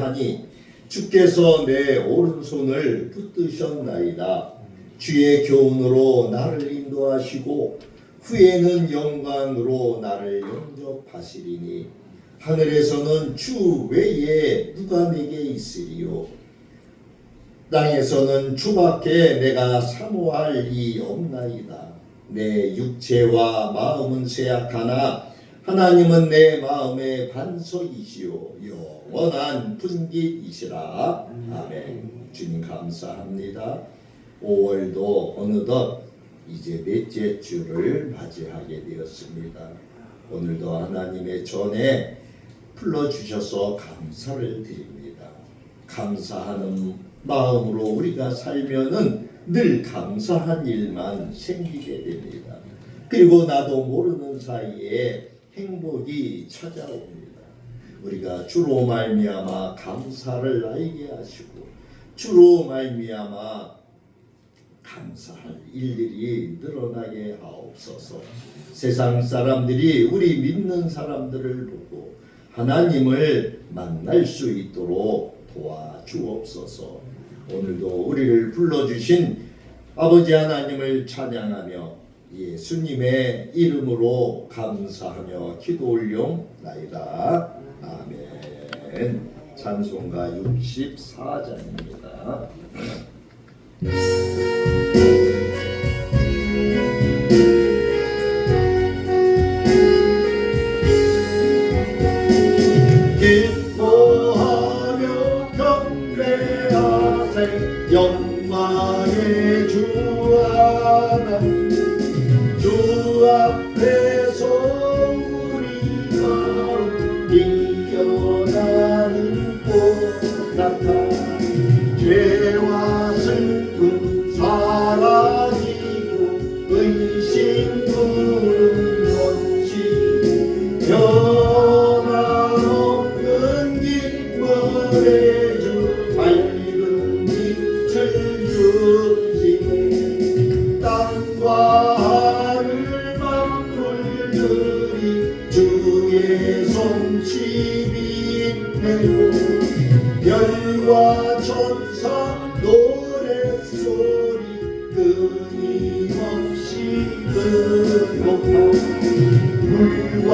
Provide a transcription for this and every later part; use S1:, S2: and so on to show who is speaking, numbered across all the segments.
S1: 하니 주께서 내 오른손을 붙드셨나이다. 주의 교훈으로 나를 인도하시고 후에는 영광으로 나를 영접하시리니 하늘에서는 주 외에 누가 내게 있으리요. 땅에서는 주밖에 내가 사모할 이 없나이다. 내 육체와 마음은 쇠약하나 하나님은 내 마음의 반석이시요 영원한 분깃이시라. 아멘. 주님 감사합니다. 5월도 어느덧 이제 넷째 주를 맞이하게 되었습니다. 오늘도 하나님의 전에 불러주셔서 감사를 드립니다. 감사하는 마음으로 우리가 살면은 늘 감사한 일만 생기게 됩니다. 그리고 나도 모르는 사이에 행복이 찾아옵니다. 우리가 주로 말미암아 감사를 알게 하시고 주로 말미암아 감사할 일들이 늘어나게 하옵소서. 세상 사람들이 우리 믿는 사람들을 보고 하나님을 만날 수 있도록 도와주옵소서. 오늘도 우리를 불러주신 아버지 하나님을 찬양하며 예수님의 이름으로 감사하며 기도 올려나이다. 아멘. 찬송가 64장입니다. 기뻐하며 경배하세 영광의 주 하나님 주 앞에서 우리가 일어나는 꽃 같아 죄와 슬픔 사라지고 의심 구름 넘치 변함없는 기쁨의 주 밝은 빛을 주시네. 땅과 하늘 만물들이 주의 솜씨 빛내고 별과 천사 노랫소리 끊임없이 들려오고 물과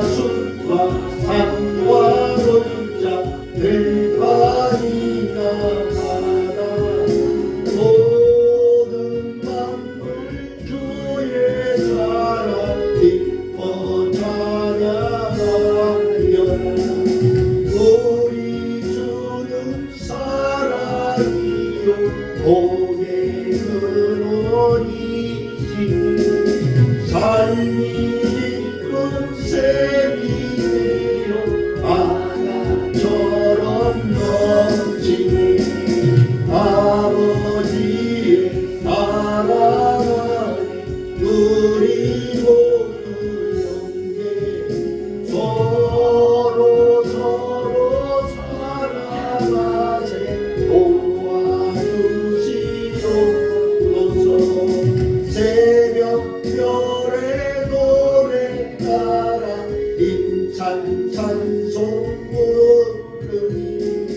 S1: 숲과 산과 물자 들판이나 바다 모든 만물 주의 사랑 기뻐 찬양하며 우리 주는 사랑이요 복의 근원이시니 삶이 깊은 샘이 되어 바다처럼 넘치니 아버지의 사랑하니 우리 모두 영계 서로 사랑하세 도와주시옵소서. 새벽별의 노래 따라 힘찬 찬송 부르니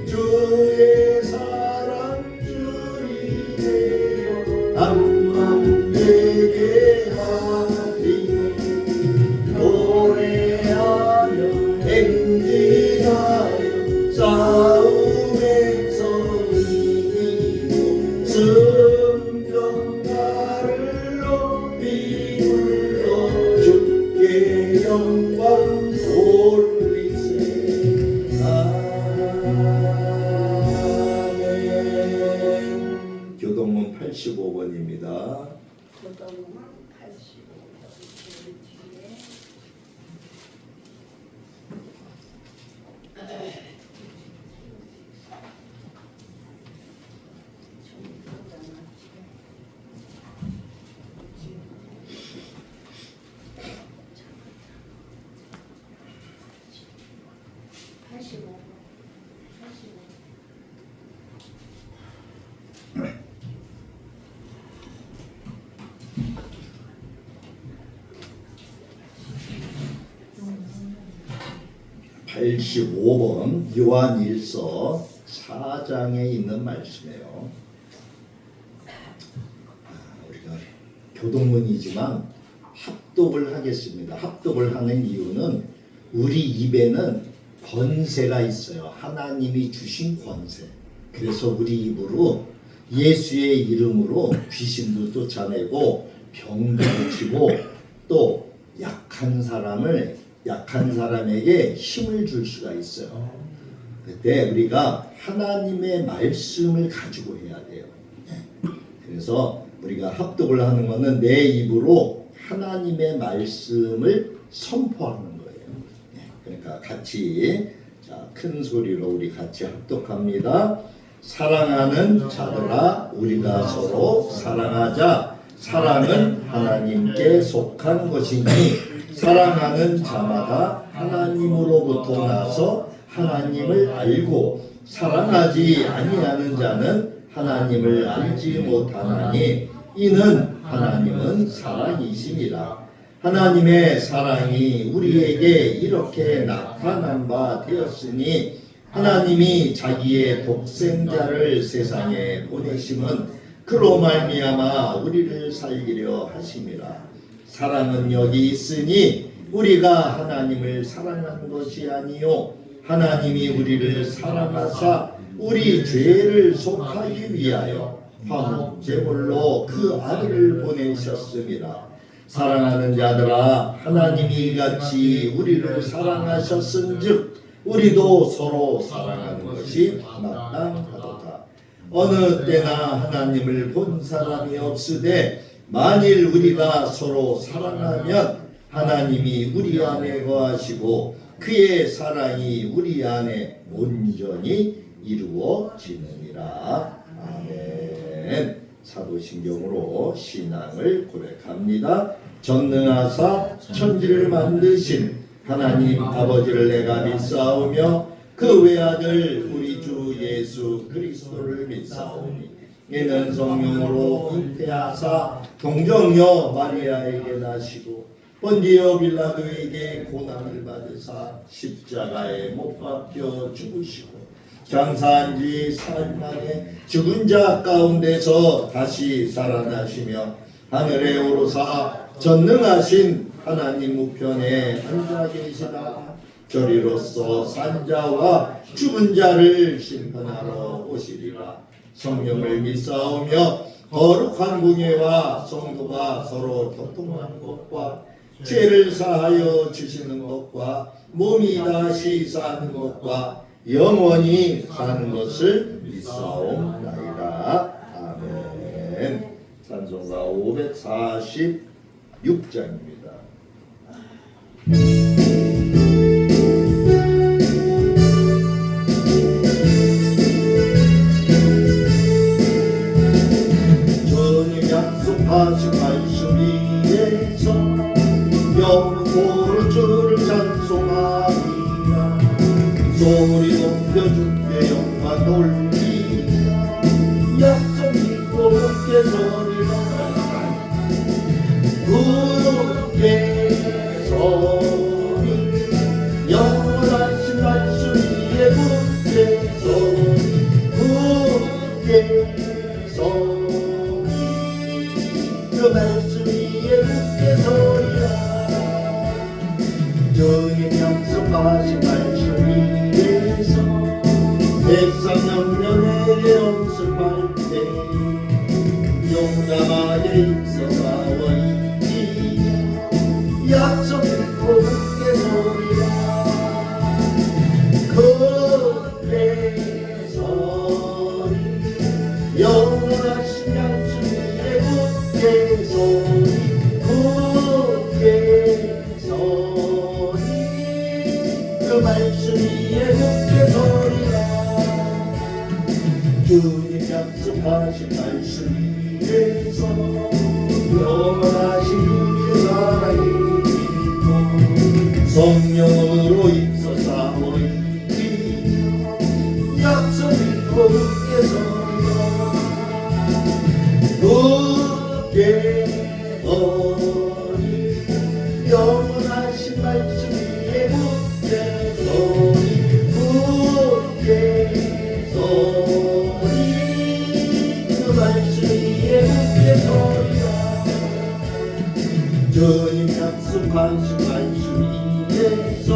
S1: 주의 사랑 줄이 되어 한맘 되게 하리니 노래하며 행진하여 싸움에서 이기고 승전가를 높이 불러 주께 영광 돌리세. 아멘. 교동문 85번입니다.
S2: 교동문 85번 뒤에 85번.
S1: 85번 요한일서 4장에 있는 말씀이에요. 우리가 교동문이지만 합독을 하겠습니다. 합독을 하는 이유는 우리 입에는 권세가 있어요. 하나님이 주신 권세. 그래서 우리 입으로 예수의 이름으로 귀신도 쫓아내고 병도 고치고 또 약한 사람에게 힘을 줄 수가 있어요. 그때 우리가 하나님의 말씀을 가지고 해야 돼요. 그래서 우리가 합독을 하는 것은 내 입으로 하나님의 말씀을 선포하는 거예요. 그러니까 같이 큰 소리로 우리 같이 합독합니다. 사랑하는 자들아, 우리가 서로 사랑하자. 사랑은 하나님께 속한 것이니 사랑하는 자마다 하나님으로부터 나서 하나님을 알고 사랑하지 아니하는 자는 하나님을 알지 못하나니 이는 하나님은 사랑이심이라. 하나님의 사랑이 우리에게 이렇게 나타난 바 되었으니 하나님이 자기의 독생자를 세상에 보내심은 그로 말미암아 우리를 살리려 하심이라. 사랑은 여기 있으니 우리가 하나님을 사랑한 것이 아니요 하나님이 우리를 사랑하사 우리 죄를 속하기 위하여 화목제물로 그 아들을 보내셨음이라. 사랑하는 자들아, 하나님이 이같이 우리를 사랑하셨은즉 우리도 서로 사랑하는 것이 마땅하도다. 어느 때나 하나님을 본 사람이 없으되 만일 우리가 서로 사랑하면 하나님이 우리 안에 거하시고 그의 사랑이 우리 안에 온전히 이루어지느니라. 아멘. 사도신경으로 신앙을 고백합니다. 전능하사 천지를 만드신 하나님 아버지를 내가 믿사오며 그 외아들 우리 주 예수 그리스도를 믿사오니 이는 성령으로 잉태하사 동정녀 마리아에게 나시고 본디오 빌라도에게 고난을 받으사 십자가에 못 박혀 죽으시고 장사한 지 사흘 만에 죽은 자 가운데서 다시 살아나시며 하늘에 오르사 전능하신 하나님 우편에 앉아 계시다. 저리로서 산자와 죽은 자를 심판하러 오시리라. 성령을 믿사오며 거룩한 공예와 성도가 서로 교통하는 것과 죄를 사하여 주시는 것과 몸이 다시 사는 것과 영원히 사는 것을 믿사옵나이다. 아멘. 찬송가 546장입니다. 주님 약속하신 말씀 위에서 영원토록 주를 찬송하리라. 소리 높여 주께 영광 돌리라. 약속 믿고 함께 서리라. 굳게 서리 영원하신 말씀 위에 굳게 서리 굳게 서리 그 말씀 위에 굳게 서리라. 주님 약속하신 말씀 위에서 백성 영년에게 연습할 때 용감하게 입서사와 이기며 약속 믿고 굳게 서리라. 굳게 서리 영원하신 약속 위에 굳게 서리 굳게 서리 그 말씀 위에 굳게 서리라. 주님 약속하신 말씀 위에서 영원하신 주의 사랑이 있고 성령으로 입서사모 이기며 약속 믿고 굳게 서리라. 굳게 서리 영원하신 말씀 위에 굳게 서리 주님 약속하신 말씀 위에서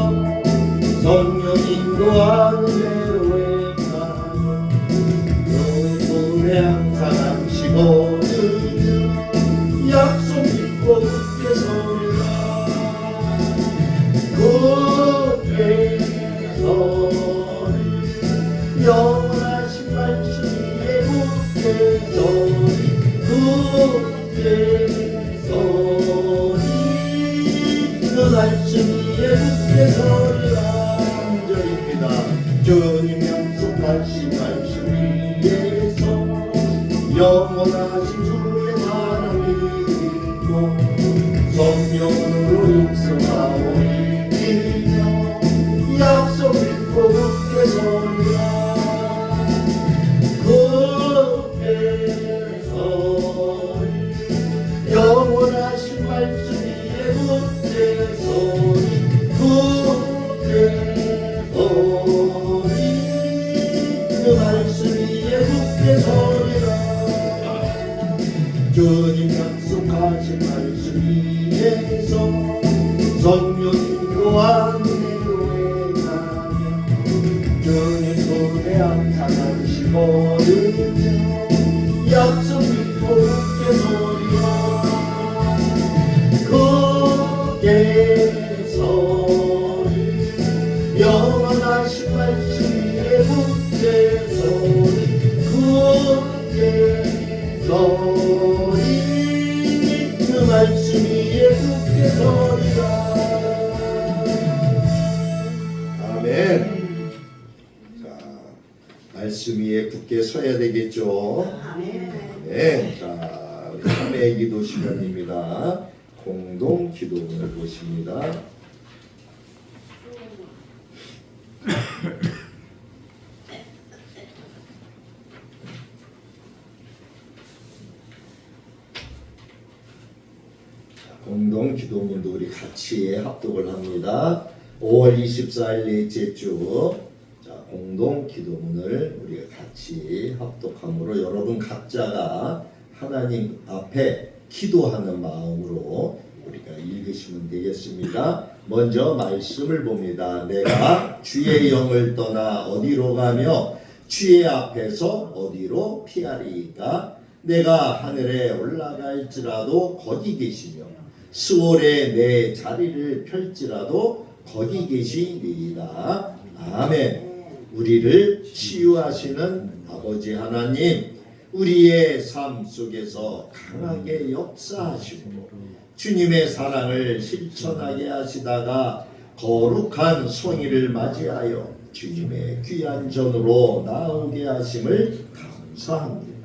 S1: 성령 인도하는 대로 행하며 너의 항상 안식거든요 약속 믿고 굳게 서리라 굳게 서리 영원하신 말씀 위에 굳게 서리 굳게 서리 그 말씀 위에 굳게 서리라 3절입니다 주님 약속하신 말씀 위에서 영원하신 주의 사랑이 있고 성령으로 육성하오니 약속 믿고 굳게 서리라 굳게 서리 영원하신 말씀 위에 굳게 서리 굳게 서리 그 말씀 위에 굳게 서리라 주님 약속하신 말씀 위에서 성령님과 함께로 행하며 주님 손에 항상 안시거든요 약속 믿고 굳게 서리라 굳게 서리 영원하신 말씀 위에 굳게 서리 굳게 서리 그 말씀 위에 굳게 서리라 아멘. 자, 말씀 위에 굳게 서야 되겠죠.
S2: 아멘.
S1: 네, 자, 우리 참회 기도 시간입니다. 공동 기도문을 보십니다. 공동 기도문도 우리 같이 합독을 합니다. 5월 24일 넷째 주 자, 공동 기도문을 우리가 같이 합독함으로 여러분 각자가 하나님 앞에 기도하는 마음으로 우리가 읽으시면 되겠습니다. 먼저 말씀을 봅니다. 내가 주의 영을 떠나 어디로 가며 주의 앞에서 어디로 피하리이까 내가 하늘에 올라갈지라도 거기 계시며 수월에 내 자리를 펼지라도 거기 계시리이다. 아멘. 우리를 치유하시는 아버지 하나님, 우리의 삶 속에서 강하게 역사하시고 주님의 사랑을 실천하게 하시다가 거룩한 성의를 맞이하여 주님의 귀한 전으로 나오게 하심을 감사합니다.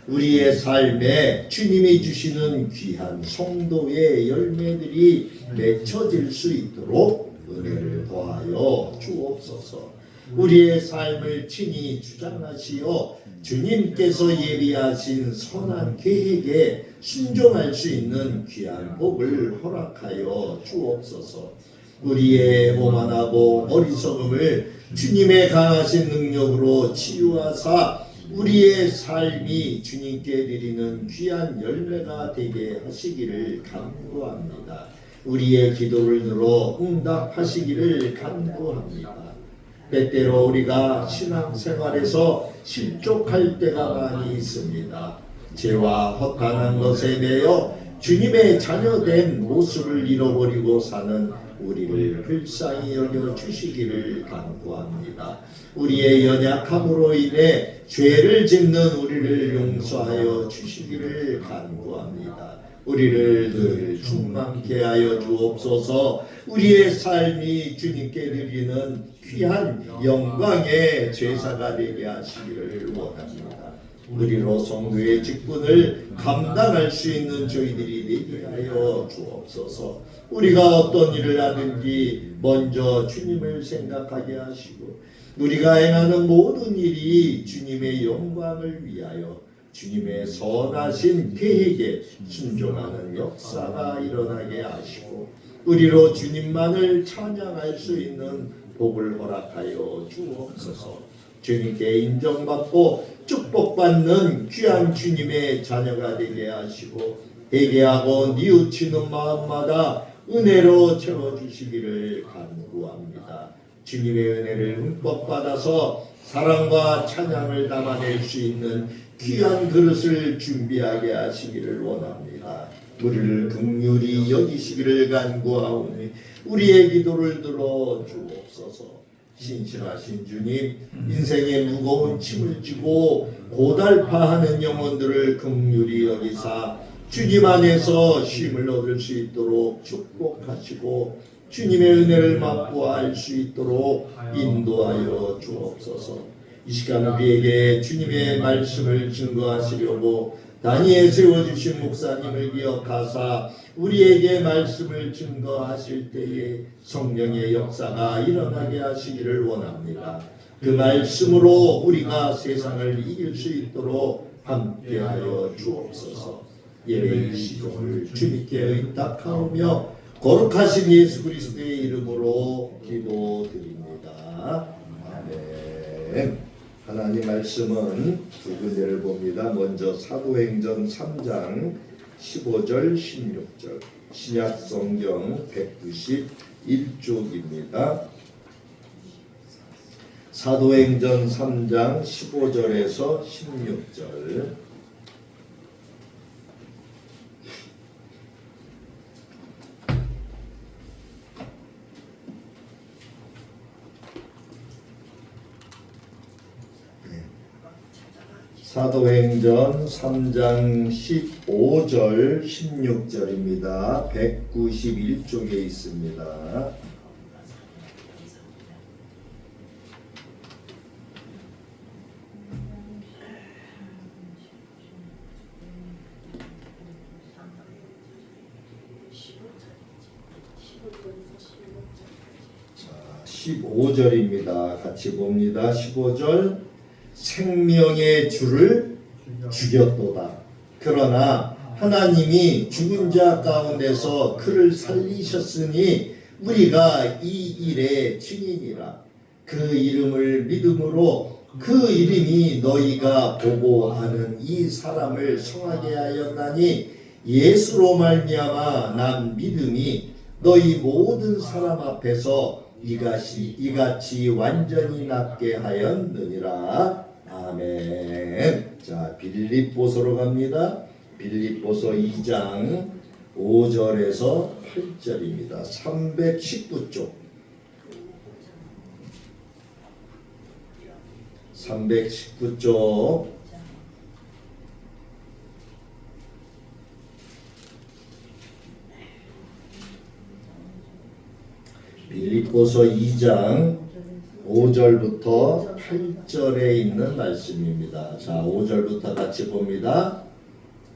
S1: 우리의 삶에 주님이 주시는 귀한 성도의 열매들이 맺혀질 수 있도록 은혜를 더하여 주옵소서. 우리의 삶을 친히 주장하시어 주님께서 예비하신 선한 계획에 순종할 수 있는 귀한 복을 허락하여 주옵소서. 우리의 오만하고 어리석음을 주님의 강하신 능력으로 치유하사 우리의 삶이 주님께 드리는 귀한 열매가 되게 하시기를 간구합니다. 우리의 기도를 들어 응답하시기를 간구합니다. 때때로 우리가 신앙생활에서 실족할 때가 많이 있습니다. 죄와 허탄한 것에 대하여 주님의 자녀된 모습을 잃어버리고 사는 우리를 불쌍히 여겨 주시기를 간구합니다. 우리의 연약함으로 인해 죄를 짓는 우리를 용서하여 주시기를 간구합니다. 우리를 늘 충만케 하여 주옵소서. 우리의 삶이 주님께 드리는 귀한 영광의 제사가 되게 하시기를 원합니다. 우리로 성도의 직분을 감당할 수 있는 저희들이 되게 하여 주옵소서. 우리가 어떤 일을 하든지 먼저 주님을 생각하게 하시고 우리가 행하는 모든 일이 주님의 영광을 위하여 주님의 선하신 계획에 순종하는 역사가 일어나게 하시고 우리로 주님만을 찬양할 수 있는 복을 허락하여 주옵소서. 주님께 인정받고 축복받는 귀한 주님의 자녀가 되게 하시고 회개하고 뉘우치는 마음마다 은혜로 채워주시기를 간구합니다. 주님의 은혜를 흠뻑 받아서 사랑과 찬양을 담아낼 수 있는 귀한 그릇을 준비하게 하시기를 원합니다. 우리를 긍휼히 여기시기를 간구하오니 우리의 기도를 들어 주옵소서. 신실하신 주님, 인생의 무거운 짐을 지고 고달파하는 영혼들을 긍휼히 여기사 주님 안에서 쉼을 얻을 수 있도록 축복하시고 주님의 은혜를 맛보아 알 수 있도록 인도하여 주옵소서. 이 시간 우리에게 주님의 말씀을 증거하시려고 단위에 세워주신 목사님을 기억하사 우리에게 말씀을 증거하실 때에 성령의 역사가 일어나게 하시기를 원합니다. 그 말씀으로 우리가 세상을 이길 수 있도록 함께하여 주옵소서. 예배의 시종을 주님께 의탁하오며 거룩하신 예수 그리스도의 이름으로 기도드립니다. 아멘. 하나님 말씀은 두 군데를 봅니다. 먼저 사도행전 3장 15절 16절 신약성경 191쪽입니다. 사도행전 3장 15절에서 16절 사도행전 3장 15절 16절입니다. 191쪽에 있습니다. 자, 15절입니다. 같이 봅니다. 15절 생명의 주를 죽였도다. 그러나 하나님이 죽은 자 가운데서 그를 살리셨으니 우리가 이 일의 증인이라. 그 이름을 믿음으로 그 이름이 너희가 보고 아는 이 사람을 성하게 하였나니 예수로 말미암아 난 믿음이 너희 모든 사람 앞에서 이같이 완전히 낫게 하였느니라. 아멘. 자, 빌립보서로 갑니다. 빌립보서 2장 5절에서 8절입니다. 319쪽. 319쪽. 빌립보서 2장 5절부터 8절에 있는 말씀입니다. 자, 5절부터 같이 봅니다.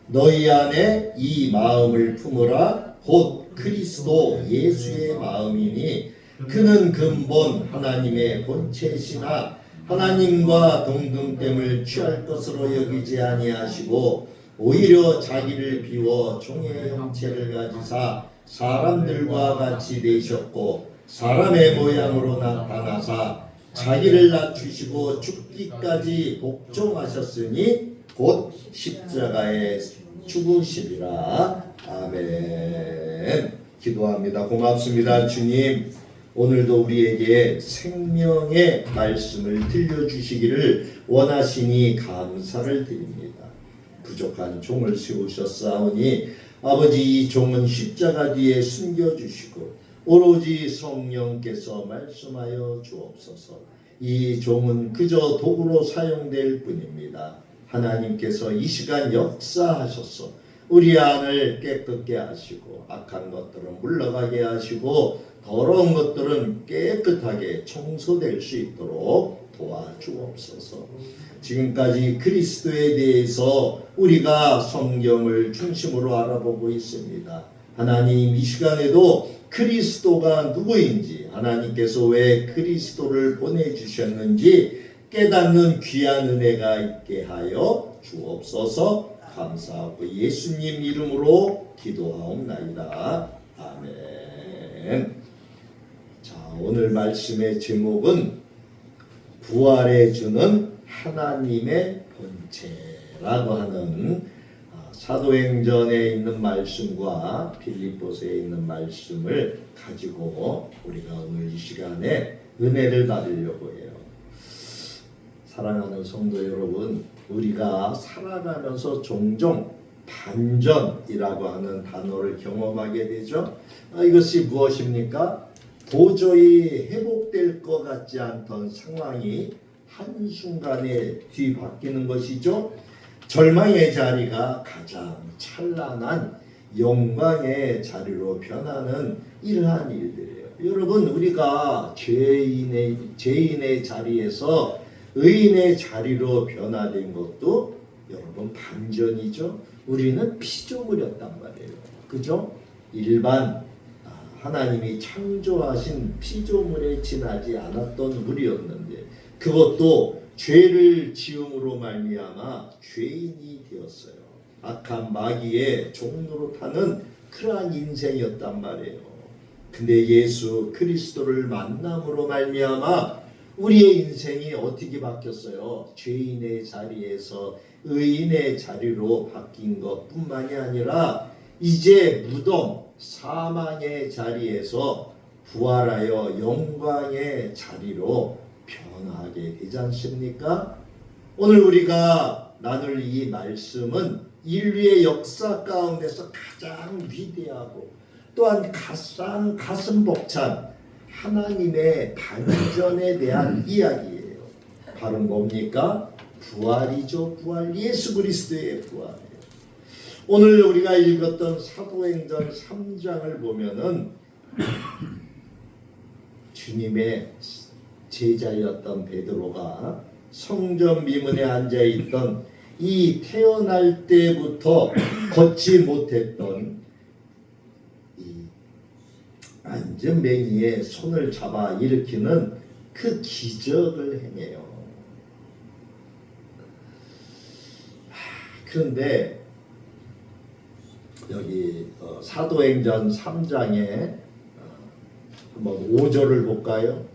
S1: 너희 안에 이 마음을 품으라. 곧 그리스도 예수의 마음이니 그는 근본 하나님의 본체시나 하나님과 동등됨을 취할 것으로 여기지 아니하시고 오히려 자기를 비워 종의 형체를 가지사 사람들과 같이 되셨고 사람의 모양으로 나타나사 자기를 낮추시고 죽기까지 복종하셨으니 곧 십자가에 죽으시리라. 아멘. 기도합니다. 고맙습니다. 주님, 오늘도 우리에게 생명의 말씀을 들려주시기를 원하시니 감사를 드립니다. 부족한 종을 세우셨사오니 아버지, 이 종은 십자가 뒤에 숨겨주시고 오로지 성령께서 말씀하여 주옵소서. 이 종은 그저 도구로 사용될 뿐입니다. 하나님께서 이 시간 역사하셔서 우리 안을 깨끗게 하시고 악한 것들은 물러가게 하시고 더러운 것들은 깨끗하게 청소될 수 있도록 도와주옵소서. 지금까지 그리스도에 대해서 우리가 성경을 중심으로 알아보고 있습니다. 하나님, 이 시간에도 그리스도가 누구인지, 하나님께서 왜 그리스도를 보내주셨는지 깨닫는 귀한 은혜가 있게 하여 주옵소서. 감사하고 예수님 이름으로 기도하옵나이다. 아멘. 자, 오늘 말씀의 제목은 부활해 주는 하나님의 본체라고 하는 사도행전에 있는 말씀과 빌립보서에 있는 말씀을 가지고 우리가 오늘 이 시간에 은혜를 받으려고 해요. 사랑하는 성도 여러분, 우리가 살아가면서 종종 반전이라고 하는 단어를 경험하게 되죠. 이것이 무엇입니까? 도저히 회복될 것 같지 않던 상황이 한순간에 뒤바뀌는 것이죠. 절망의 자리가 가장 찬란한 영광의 자리로 변하는 이러한 일들이에요. 여러분, 우리가 죄인의 자리에서 의인의 자리로 변화된 것도 여러분 반전이죠. 우리는 피조물이었단 말이에요. 그죠? 일반 하나님이 창조하신 피조물에 지나지 않았던 우리였는데 그것도 죄를 지음으로 말미암아 죄인이 되었어요. 악한 마귀의 종로로 타는 그러한 인생이었단 말이에요. 근데 예수 그리스도를 만남으로 말미암아 우리의 인생이 어떻게 바뀌었어요? 죄인의 자리에서 의인의 자리로 바뀐 것뿐만이 아니라 이제 무덤 사망의 자리에서 부활하여 영광의 자리로 변하게 되지 않습니까? 오늘 우리가 나눌 이 말씀은 인류의 역사 가운데서 가장 위대하고 또한 가슴 벅찬 하나님의 반전에 대한 이야기예요. 바로 뭡니까? 부활이죠. 부활. 예수 그리스도의 부활이에요. 오늘 우리가 읽었던 사도행전 3장을 보면은 주님의 제자였던 베드로가 성전 미문에 앉아있던 이 태어날 때부터 걷지 못했던 이 안전뱅이의 손을 잡아 일으키는 그 기적을 행해요. 그런데 여기 사도행전 3장에 한번 5절을 볼까요?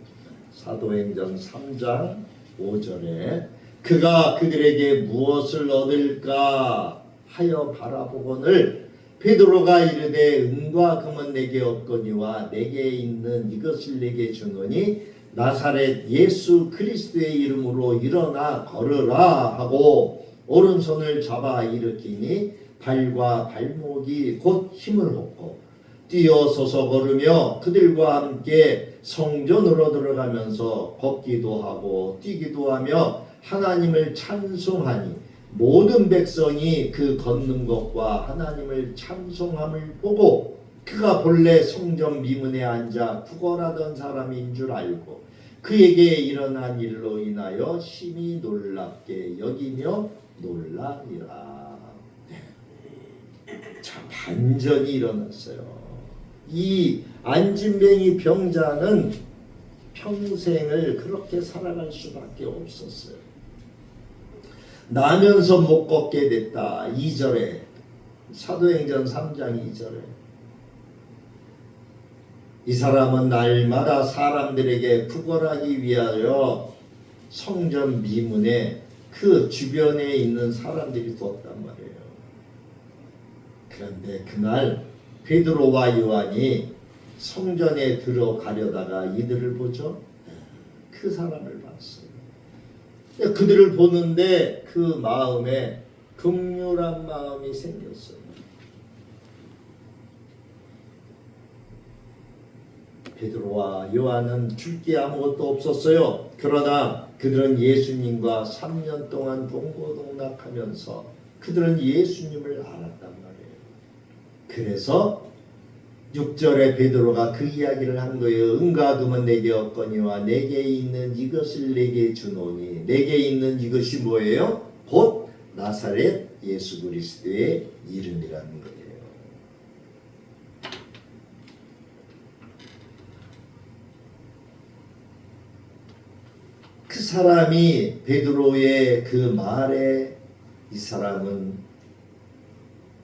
S1: 사도행전 3장 5절에 그가 그들에게 무엇을 얻을까 하여 바라보거늘 베드로가 이르되 은과 금은 내게 없거니와 내게 있는 이것을 내게 주노니 나사렛 예수 그리스도의 이름으로 일어나 걸으라 하고 오른손을 잡아 일으키니 발과 발목이 곧 힘을 얻고 뛰어서서 걸으며 그들과 함께 성전으로 들어가면서 걷기도 하고 뛰기도 하며 하나님을 찬송하니 모든 백성이 그 걷는 것과 하나님을 찬송함을 보고 그가 본래 성전 미문에 앉아 구걸하던 사람인 줄 알고 그에게 일어난 일로 인하여 심히 놀랍게 여기며 놀라니라. 자, 반전이 일어났어요. 이 안진뱅이 병자는 평생을 그렇게 살아갈 수밖에 없었어요. 나면서 못 걷게 됐다. 2절에 사도행전 3장 2절에 이 사람은 날마다 사람들에게 구걸하기 위하여 성전 미문에 그 주변에 있는 사람들이 두었단 말이에요. 그런데 그날 베드로와 요한이 성전에 들어가려다가 이들을 보죠. 그 사람을 봤어요. 그들을 보는데 그 마음에 긍휼한 마음이 생겼어요. 베드로와 요한은 줄 게 아무것도 없었어요. 그러나 그들은 예수님과 3년 동안 동고동락하면서 그들은 예수님을 알았단 말이에요. 그래서 6절에 베드로가 그 이야기를 한 거예요. 은과 금은 내게 없거니와 내게 있는 이것을 내게 주노니 내게 있는 이것이 뭐예요? 곧 나사렛 예수 그리스도의 이름이라는 거예요. 그 사람이 베드로의 그 말에 이 사람은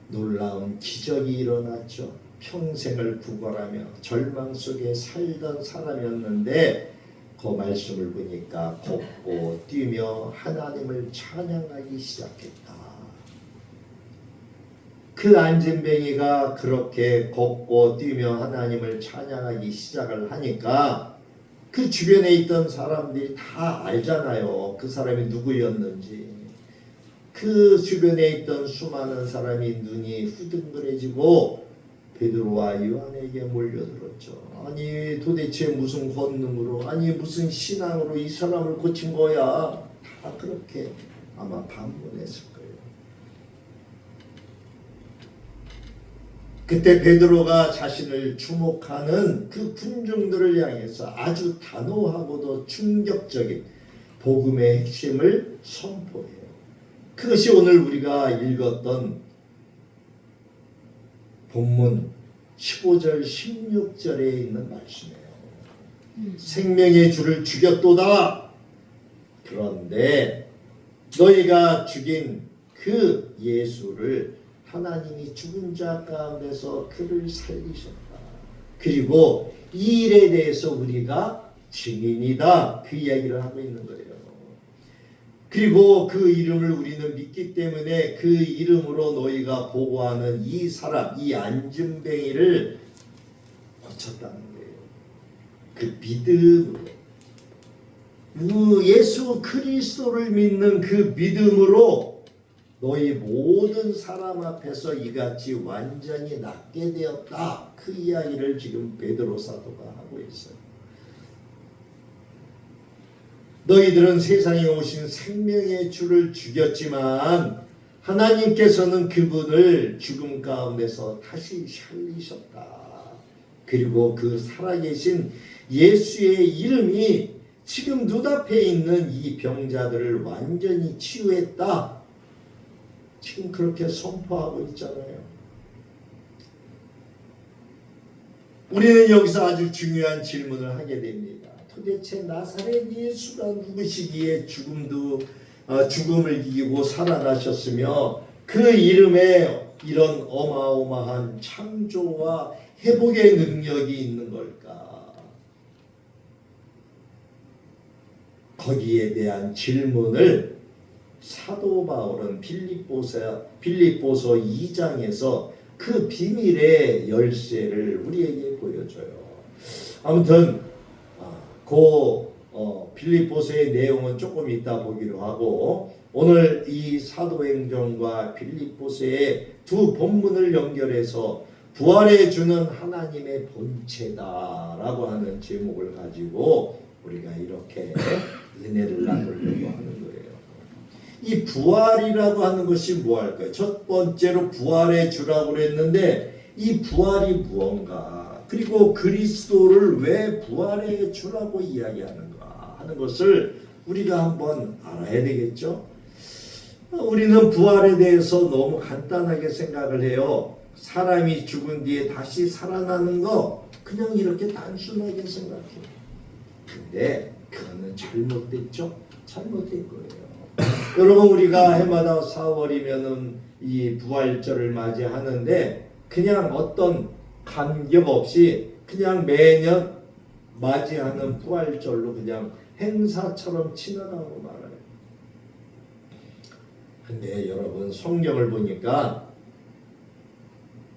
S1: 놀라운 기적이 일어났죠. 평생을 구걸하며 절망 속에 살던 사람이었는데 그 말씀을 보니까 걷고 뛰며 하나님을 찬양하기 시작했다. 그 안진뱅이가 그렇게 걷고 뛰며 하나님을 찬양하기 시작을 하니까 그 주변에 있던 사람들이 다 알잖아요. 그 사람이 누구였는지. 그 주변에 있던 수많은 사람이 눈이 후둥그레지고 베드로와 요한에게 몰려들었죠. 아니 도대체 무슨 권능으로, 아니 무슨 신앙으로 이 사람을 고친 거야. 다 그렇게 아마 반문했을 거예요. 그때 베드로가 자신을 주목하는 그 군중들을 향해서 아주 단호하고도 충격적인 복음의 핵심을 선포해요. 그것이 오늘 우리가 읽었던 본문 15절 16절에 있는 말씀이에요. 생명의 주를 죽였도다. 그런데 너희가 죽인 그 예수를 하나님이 죽은 자 가운데서 그를 살리셨다. 그리고 이 일에 대해서 우리가 증인이다. 그 이야기를 하고 있는 거예요. 그리고 그 이름을 우리는 믿기 때문에 그 이름으로 너희가 보고하는 이 사람, 이 안진뱅이를 고쳤다는 거예요. 그 믿음으로. 예수 그리스도를 믿는 그 믿음으로 너희 모든 사람 앞에서 이같이 완전히 낫게 되었다. 그 이야기를 지금 베드로 사도가 하고 있어요. 너희들은 세상에 오신 생명의 주를 죽였지만 하나님께서는 그분을 죽음 가운데서 다시 살리셨다. 그리고 그 살아계신 예수의 이름이 지금 눈앞에 있는 이 병자들을 완전히 치유했다. 지금 그렇게 선포하고 있잖아요. 우리는 여기서 아주 중요한 질문을 하게 됩니다. 도대체 나사렛 예수가 누구시기에 죽음을 이기고 살아나셨으며 그 이름에 이런 어마어마한 창조와 회복의 능력이 있는 걸까? 거기에 대한 질문을 사도 바울은 빌립보서 2장에서 그 비밀의 열쇠를 우리에게 보여줘요. 아무튼 빌립보서의 내용은 조금 이따 보기로 하고 오늘 이 사도행전과 빌립보서의 두 본문을 연결해서 부활해 주는 하나님의 본체다라고 하는 제목을 가지고 우리가 이렇게 은혜를 나누려고 하는 거예요. 이 부활이라고 하는 것이 뭐할까요? 첫 번째로 부활해 주라고 그랬는데 이 부활이 무언가? 그리고 그리스도를 왜 부활해 주라고 이야기하는가 하는 것을 우리가 한번 알아야 되겠죠. 우리는 부활에 대해서 너무 간단하게 생각을 해요. 사람이 죽은 뒤에 다시 살아나는 거 그냥 이렇게 단순하게 생각해요. 근데 그거는 잘못됐죠. 잘못된 거예요. 여러분 우리가 해마다 4월이면은 이 부활절을 맞이하는데 그냥 어떤 간격 없이 그냥 매년 맞이하는 부활절로 그냥 행사처럼 지나가고 말아요. 근데 여러분 성경을 보니까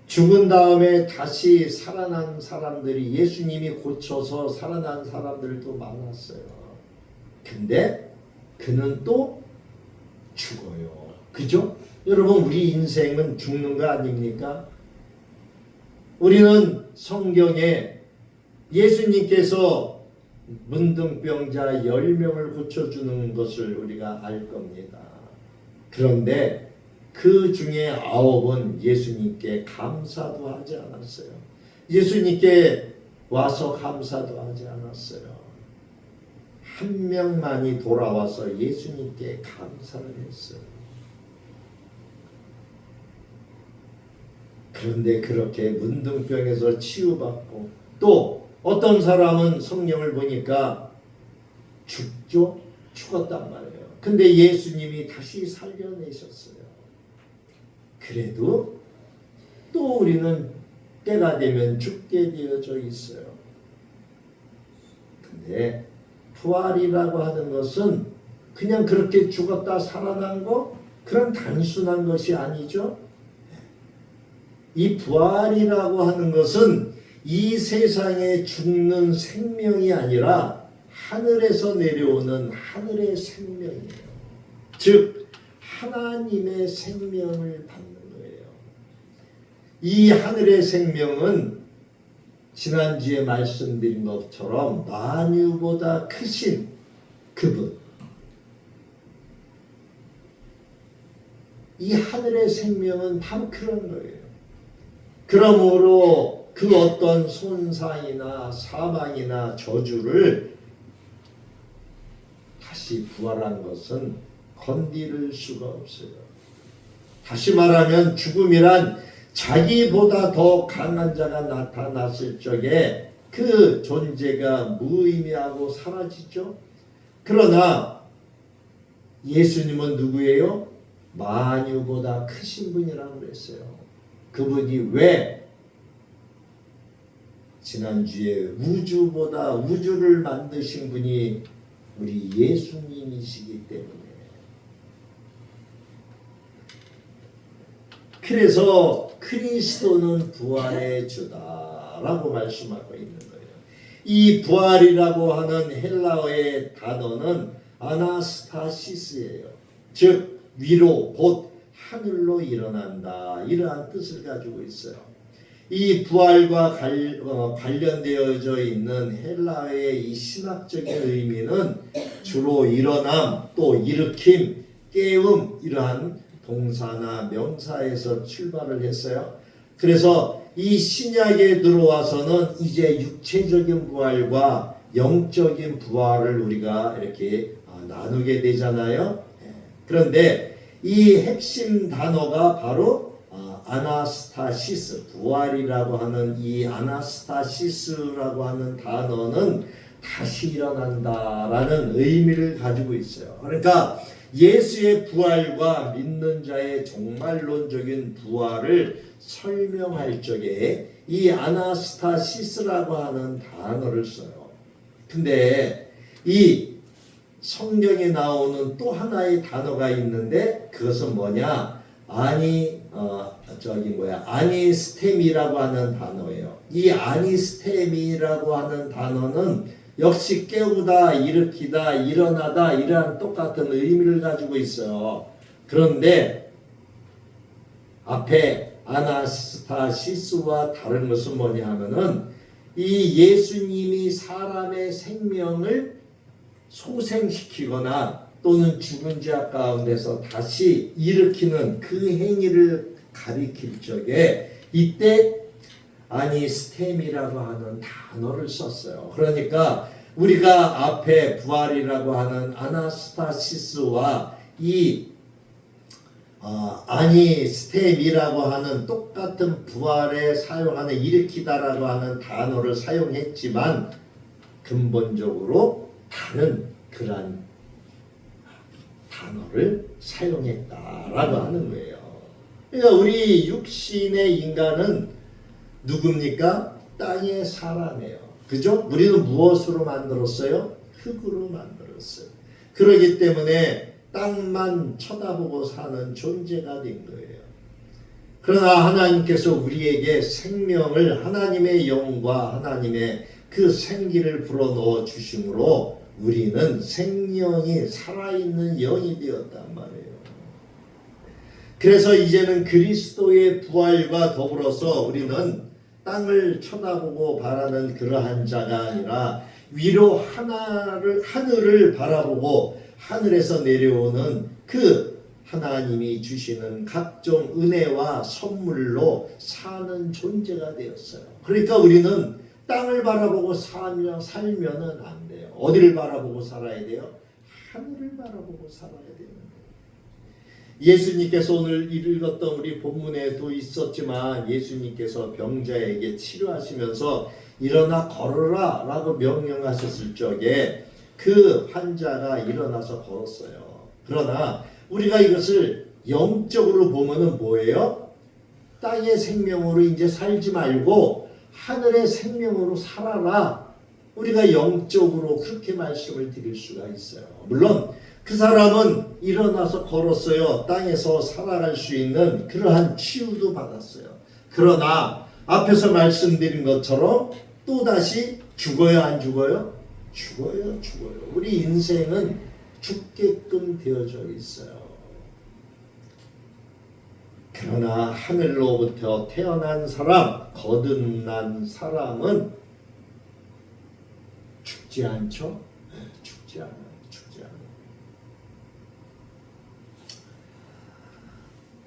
S1: 죽은 다음에 다시 살아난 사람들이 예수님이 고쳐서 살아난 사람들도 많았어요. 근데 그는 또 죽어요. 그죠? 여러분 우리 인생은 죽는 거 아닙니까? 우리는 성경에 예수님께서 문둥병자 10명을 고쳐주는 것을 우리가 알 겁니다. 그런데 그 중에 9은 예수님께 감사도 하지 않았어요. 예수님께 와서 감사도 하지 않았어요. 한 명만이 돌아와서 예수님께 감사를 했어요. 그런데 그렇게 문둥병에서 치유받고 또 어떤 사람은 성경을 보니까 죽죠? 죽었단 말이에요. 근데 예수님이 다시 살려내셨어요. 그래도 또 우리는 때가 되면 죽게 되어져 있어요. 근데 부활이라고 하는 것은 그냥 그렇게 죽었다 살아난 거 그런 단순한 것이 아니죠. 이 부활이라고 하는 것은 이 세상에 죽는 생명이 아니라 하늘에서 내려오는 하늘의 생명이에요. 즉 하나님의 생명을 받는 거예요. 이 하늘의 생명은 지난주에 말씀드린 것처럼 만유보다 크신 그분, 이 하늘의 생명은 바로 그런 거예요. 그러므로 그 어떤 손상이나 사망이나 저주를 다시 부활한 것은 건드릴 수가 없어요. 다시 말하면 죽음이란 자기보다 더 강한 자가 나타났을 적에 그 존재가 무의미하고 사라지죠. 그러나 예수님은 누구예요? 만유보다 크신 분이라고 그랬어요. 그분이 왜 지난주에 우주를 만드신 분이 우리 예수님이시기 때문에. 그래서 그리스도는 부활의 주다라고 말씀하고 있는 거예요. 이 부활이라고 하는 헬라어의 단어는 아나스타시스예요. 즉 위로 곧 하늘로 일어난다, 이러한 뜻을 가지고 있어요. 이 부활과 관련되어져 있는 헬라어의 이 신학적인 의미는 주로 일어남, 또 일으킴, 깨움, 이러한 동사나 명사에서 출발을 했어요. 그래서 이 신약에 들어와서는 이제 육체적인 부활과 영적인 부활을 우리가 이렇게 나누게 되잖아요. 그런데 이 핵심 단어가 바로 아나스타시스, 부활이라고 하는 이 아나스타시스라고 하는 단어는 다시 일어난다라는 의미를 가지고 있어요. 그러니까 예수의 부활과 믿는 자의 종말론적인 부활을 설명할 적에 이 아나스타시스라고 하는 단어를 써요. 근데 이 성경에 나오는 또 하나의 단어가 있는데 그것은 뭐냐? 아니스템이라고 하는 단어예요. 이 아니스템이라고 하는 단어는 역시 깨우다, 일으키다, 일어나다, 이러한 똑같은 의미를 가지고 있어요. 그런데 앞에 아나스타시스와 다른 것은 뭐냐 하면은 이 예수님이 사람의 생명을 소생시키거나 또는 죽은 자 가운데서 다시 일으키는 그 행위를 가리킬 적에 이때 아니스템이라고 하는 단어를 썼어요. 그러니까 우리가 앞에 부활이라고 하는 아나스타시스와 이 아니스템이라고 하는 똑같은 부활에 사용하는 일으키다라고 하는 단어를 사용했지만 근본적으로 다른 그런 단어를 사용했다라고 하는 거예요. 그러니까 우리 육신의 인간은 누굽니까? 땅의 사람이에요. 그죠? 우리는 무엇으로 만들었어요? 흙으로 만들었어요. 그렇기 때문에 땅만 쳐다보고 사는 존재가 된 거예요. 그러나 하나님께서 우리에게 생명을, 하나님의 영과 하나님의 그 생기를 불어넣어 주심으로 우리는 생명이 살아있는 영이 되었단 말이에요. 그래서 이제는 그리스도의 부활과 더불어서 우리는 땅을 쳐다보고 바라는 그러한 자가 아니라 위로 하늘을 바라보고 하늘에서 내려오는 그 하나님이 주시는 각종 은혜와 선물로 사는 존재가 되었어요. 그러니까 우리는 땅을 바라보고 살면은 안 돼요. 어디를 바라보고 살아야 돼요? 하늘을 바라보고 살아야 되는 거예요. 예수님께서 오늘 읽었던 우리 본문에도 있었지만 예수님께서 병자에게 치료하시면서 일어나 걸어라 라고 명령하셨을 적에 그 환자가 일어나서 걸었어요. 그러나 우리가 이것을 영적으로 보면은 뭐예요? 땅의 생명으로 이제 살지 말고 하늘의 생명으로 살아라. 우리가 영적으로 그렇게 말씀을 드릴 수가 있어요. 물론 그 사람은 일어나서 걸었어요. 땅에서 살아갈 수 있는 그러한 치유도 받았어요. 그러나 앞에서 말씀드린 것처럼 또다시 죽어요, 안 죽어요? 죽어요. 우리 인생은 죽게끔 되어져 있어요. 그러나 하늘로부터 태어난 사람, 거듭난 사람은 죽지 않죠? 죽지 않아요.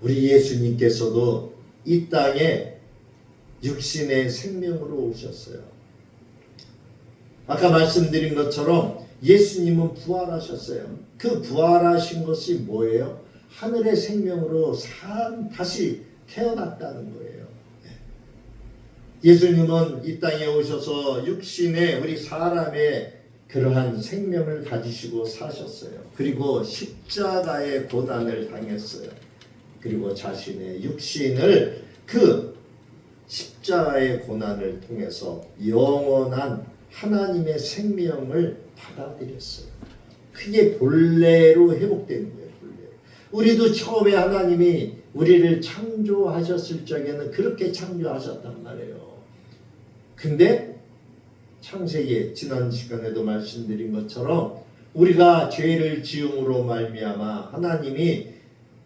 S1: 우리 예수님께서도 이 땅에 육신의 생명으로 오셨어요. 아까 말씀드린 것처럼 예수님은 부활하셨어요. 그 부활하신 것이 뭐예요? 하늘의 생명으로 다시 태어났다는 거예요. 예수님은 이 땅에 오셔서 육신의 우리 사람의 그러한 생명을 가지시고 사셨어요. 그리고 십자가의 고난을 당했어요. 그리고 자신의 육신을 그 십자가의 고난을 통해서 영원한 하나님의 생명을 받아들였어요. 그게 본래로 회복되는 거예요. 우리도 처음에 하나님이 우리를 창조하셨을 적에는 그렇게 창조하셨단 말이에요. 근데 창세기 지난 시간에도 말씀드린 것처럼 우리가 죄를 지음으로 말미암아 하나님이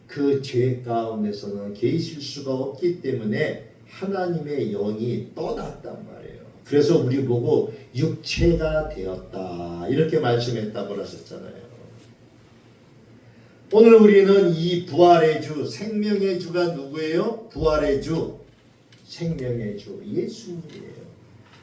S1: 그 죄 가운데서는 계실 수가 없기 때문에 하나님의 영이 떠났단 말이에요. 그래서 우리 보고 육체가 되었다 이렇게 말씀했다고 하셨잖아요. 오늘 우리는 이 부활의 주, 생명의 주가 누구예요? 부활의 주, 생명의 주 예수님이에요.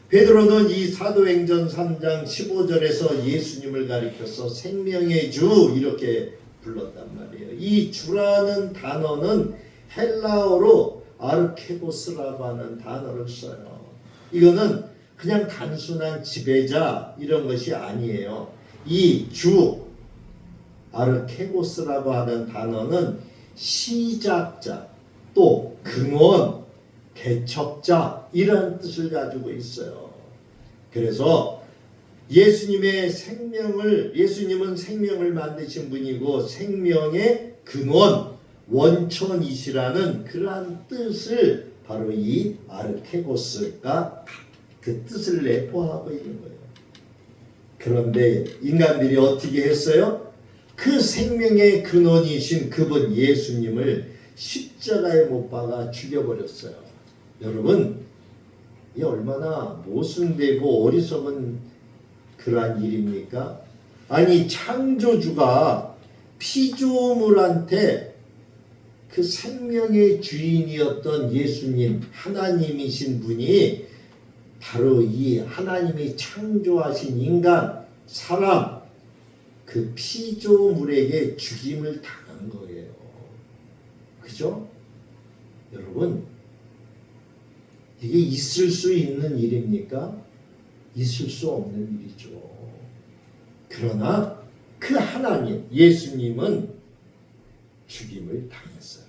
S1: 베드로는 이 사도행전 3장 15절에서 예수님을 가리켜서 생명의 주 이렇게 불렀단 말이에요. 이 주라는 단어는 헬라어로 아르케고스라고 하는 단어를 써요. 이거는 그냥 단순한 지배자 이런 것이 아니에요. 이 주 아르케고스라고 하는 단어는 시작자, 또 근원, 개척자 이런 뜻을 가지고 있어요. 그래서 예수님은 생명을 만드신 분이고 생명의 근원, 원천이시라는 그러한 뜻을 바로 이 아르케고스가 그 뜻을 내포하고 있는 거예요. 그런데 인간들이 어떻게 했어요? 그 생명의 근원이신 그분 예수님을 십자가에 못 박아 죽여버렸어요. 여러분, 이 얼마나 모순되고 어리석은 그러한 일입니까? 아니 창조주가 피조물한테 그 생명의 주인이었던 예수님 하나님이신 분이 바로 이 하나님이 창조하신 인간 사람 그 피조물에게 죽임을 당한 거예요. 그죠? 여러분 이게 있을 수 있는 일입니까? 있을 수 없는 일이죠. 그러나 그 하나님 예수님은 죽임을 당했어요.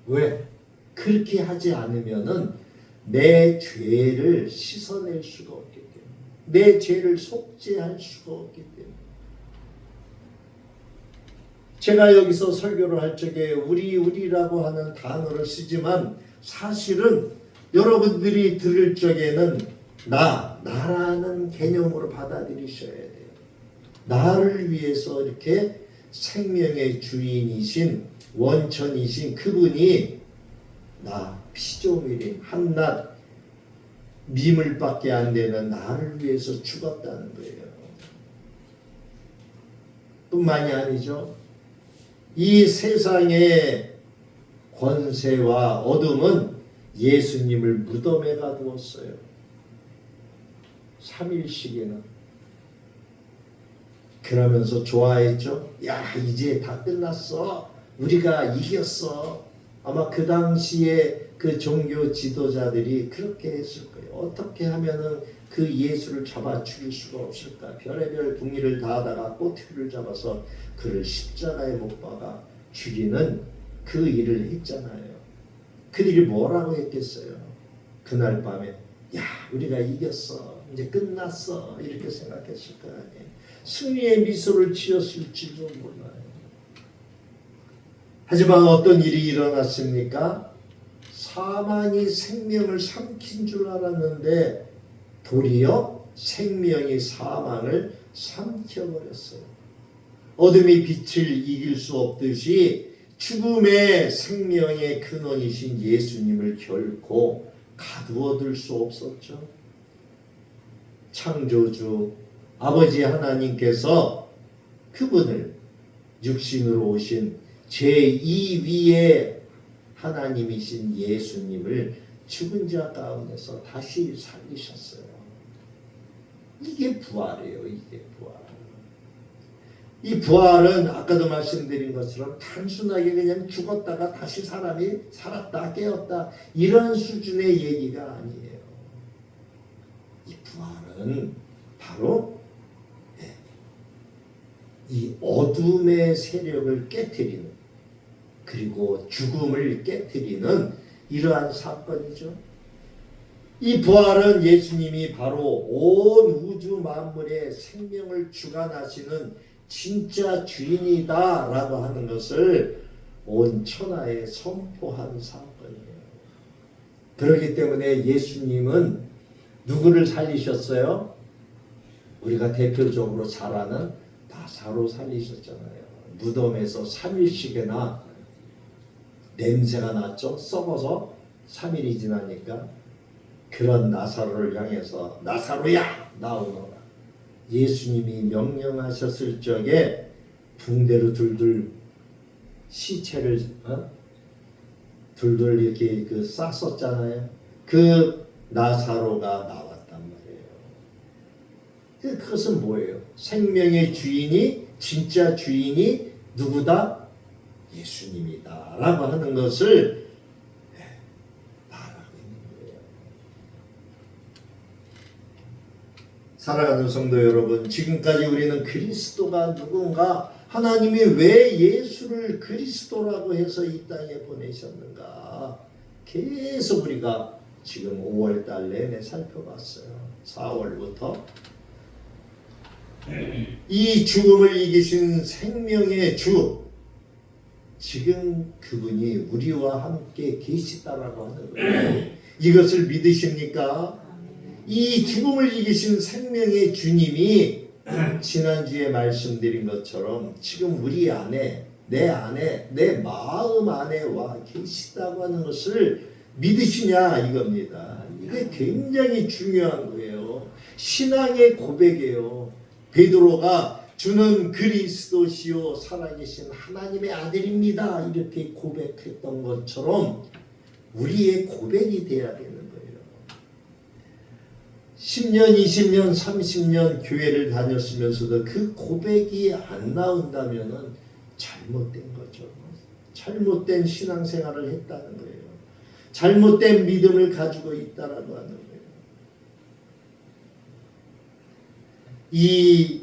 S1: 왜? 그렇게 하지 않으면은 내 죄를 씻어낼 수가 없기 때문에 내 죄를 속죄할 수가 없기 때문에 제가 여기서 설교를 할 적에 우리라고 하는 단어를 쓰지만 사실은 여러분들이 들을 적에는 나라는 개념으로 받아들이셔야 돼요. 나를 위해서 이렇게 생명의 주인이신 원천이신 그분이 나 피조물인 한낱 미물밖에 안 되는 나를 위해서 죽었다는 거예요. 뿐만이 아니죠. 이 세상의 권세와 어둠은 예수님을 무덤에 가두었어요. 3일씩이나. 그러면서 좋아했죠. 야 이제 다 끝났어. 우리가 이겼어. 아마 그 당시에 그 종교 지도자들이 그렇게 했을 거예요. 어떻게 하면은 그 예수를 잡아 죽일 수가 없을까. 별의별 궁리를 다 하다가 꼬투리를 잡아서 그를 십자가에 못 박아 죽이는 그 일을 했잖아요. 그들이 뭐라고 했겠어요? 그날 밤에 야 우리가 이겼어. 이제 끝났어. 이렇게 생각했을 거 아니에요. 승리의 미소를 지었을지도 몰라요. 하지만 어떤 일이 일어났습니까? 사망이 생명을 삼킨 줄 알았는데 도리어 생명이 사망을 삼켜버렸어요. 어둠이 빛을 이길 수 없듯이 죽음의 생명의 근원이신 예수님을 결코 가두어둘 수 없었죠. 창조주 아버지 하나님께서 그분을 육신으로 오신 제2위의 하나님이신 예수님을 죽은 자 가운데서 다시 살리셨어요. 이게 부활이에요. 이게 부활. 이 부활은 아까도 말씀드린 것처럼 단순하게 그냥 죽었다가 다시 사람이 살았다 깨었다 이런 수준의 얘기가 아니에요. 이 부활은 바로 이 어둠의 세력을 깨트리는 그리고 죽음을 깨트리는 이러한 사건이죠. 이 부활은 예수님이 바로 온 우주 만물의 생명을 주관하시는 진짜 주인이다 라고 하는 것을 온 천하에 선포한 사건이에요. 그렇기 때문에 예수님은 누구를 살리셨어요? 우리가 대표적으로 잘 아는 나사로 살리셨잖아요. 무덤에서 3일씩이나 냄새가 났죠. 썩어서 3일이 지나니까 그런 나사로를 향해서 나사로야 나오너라. 예수님이 명령하셨을 적에 붕대로 둘둘 시체를 둘둘 이렇게 쌌었잖아요. 그 나사로가 나왔단 말이에요. 그것은 뭐예요? 생명의 주인이 진짜 주인이 누구다? 예수님이다 라고 하는 것을 말하고 있는 거예요. 사랑하는 성도 여러분, 지금까지 우리는 그리스도가 누군가, 하나님이 왜 예수를 그리스도라고 해서 이 땅에 보내셨는가 계속 우리가 지금 5월달 내내 살펴봤어요. 4월부터 이 죽음을 이기신 생명의 주, 지금 그분이 우리와 함께 계시다라고 하는 거예요. 이것을 믿으십니까? 이 죽음을 이기신 생명의 주님이 지난주에 말씀드린 것처럼 지금 우리 안에, 내 마음 안에 와 계시다고 하는 것을 믿으시냐 이겁니다. 이게 굉장히 중요한 거예요. 신앙의 고백이에요. 베드로가 주는 그리스도시요 살아계신 하나님의 아들입니다 이렇게 고백했던 것처럼 우리의 고백이 돼야 되는 거예요. 10년, 20년, 30년 교회를 다녔으면서도 그 고백이 안 나온다면 잘못된 거죠. 잘못된 신앙생활을 했다는 거예요. 잘못된 믿음을 가지고 있다라고 하는 거예요. 이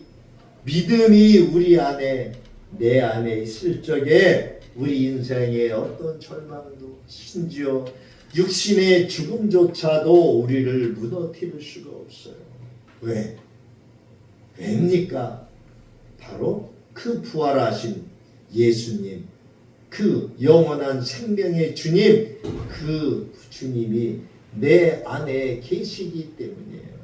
S1: 믿음이 우리 안에, 내 안에 있을 적에 우리 인생의 어떤 절망도 심지어 육신의 죽음조차도 우리를 무너뜨릴 수가 없어요. 왜? 왜입니까? 바로 그 부활하신 예수님, 그 영원한 생명의 주님, 그 주님이 내 안에 계시기 때문이에요.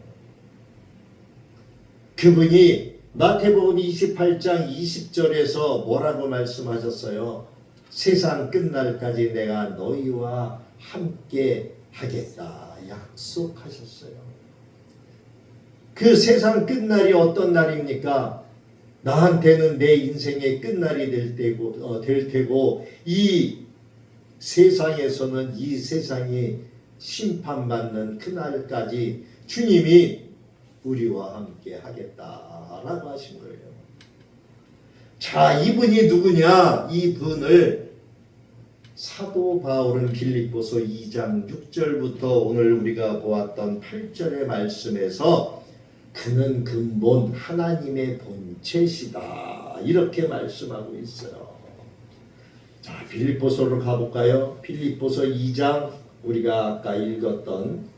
S1: 그분이 마태복음 28장 20절에서 뭐라고 말씀하셨어요? 세상 끝날까지 내가 너희와 함께 하겠다 약속하셨어요. 그 세상 끝날이 어떤 날입니까? 나한테는 내 인생의 끝날이 될 테고 이 세상에서는 이 세상이 심판받는 그날까지 주님이 우리와 함께 하겠다라고 하신 거예요. 자, 이분이 누구냐? 이분을 사도 바울은 빌립보서 2장 6절부터 오늘 우리가 보았던 8절의 말씀에서 그는 근본 하나님의 본체시다 이렇게 말씀하고 있어요. 자, 빌립보서로 가볼까요? 빌립보서 2장 우리가 아까 읽었던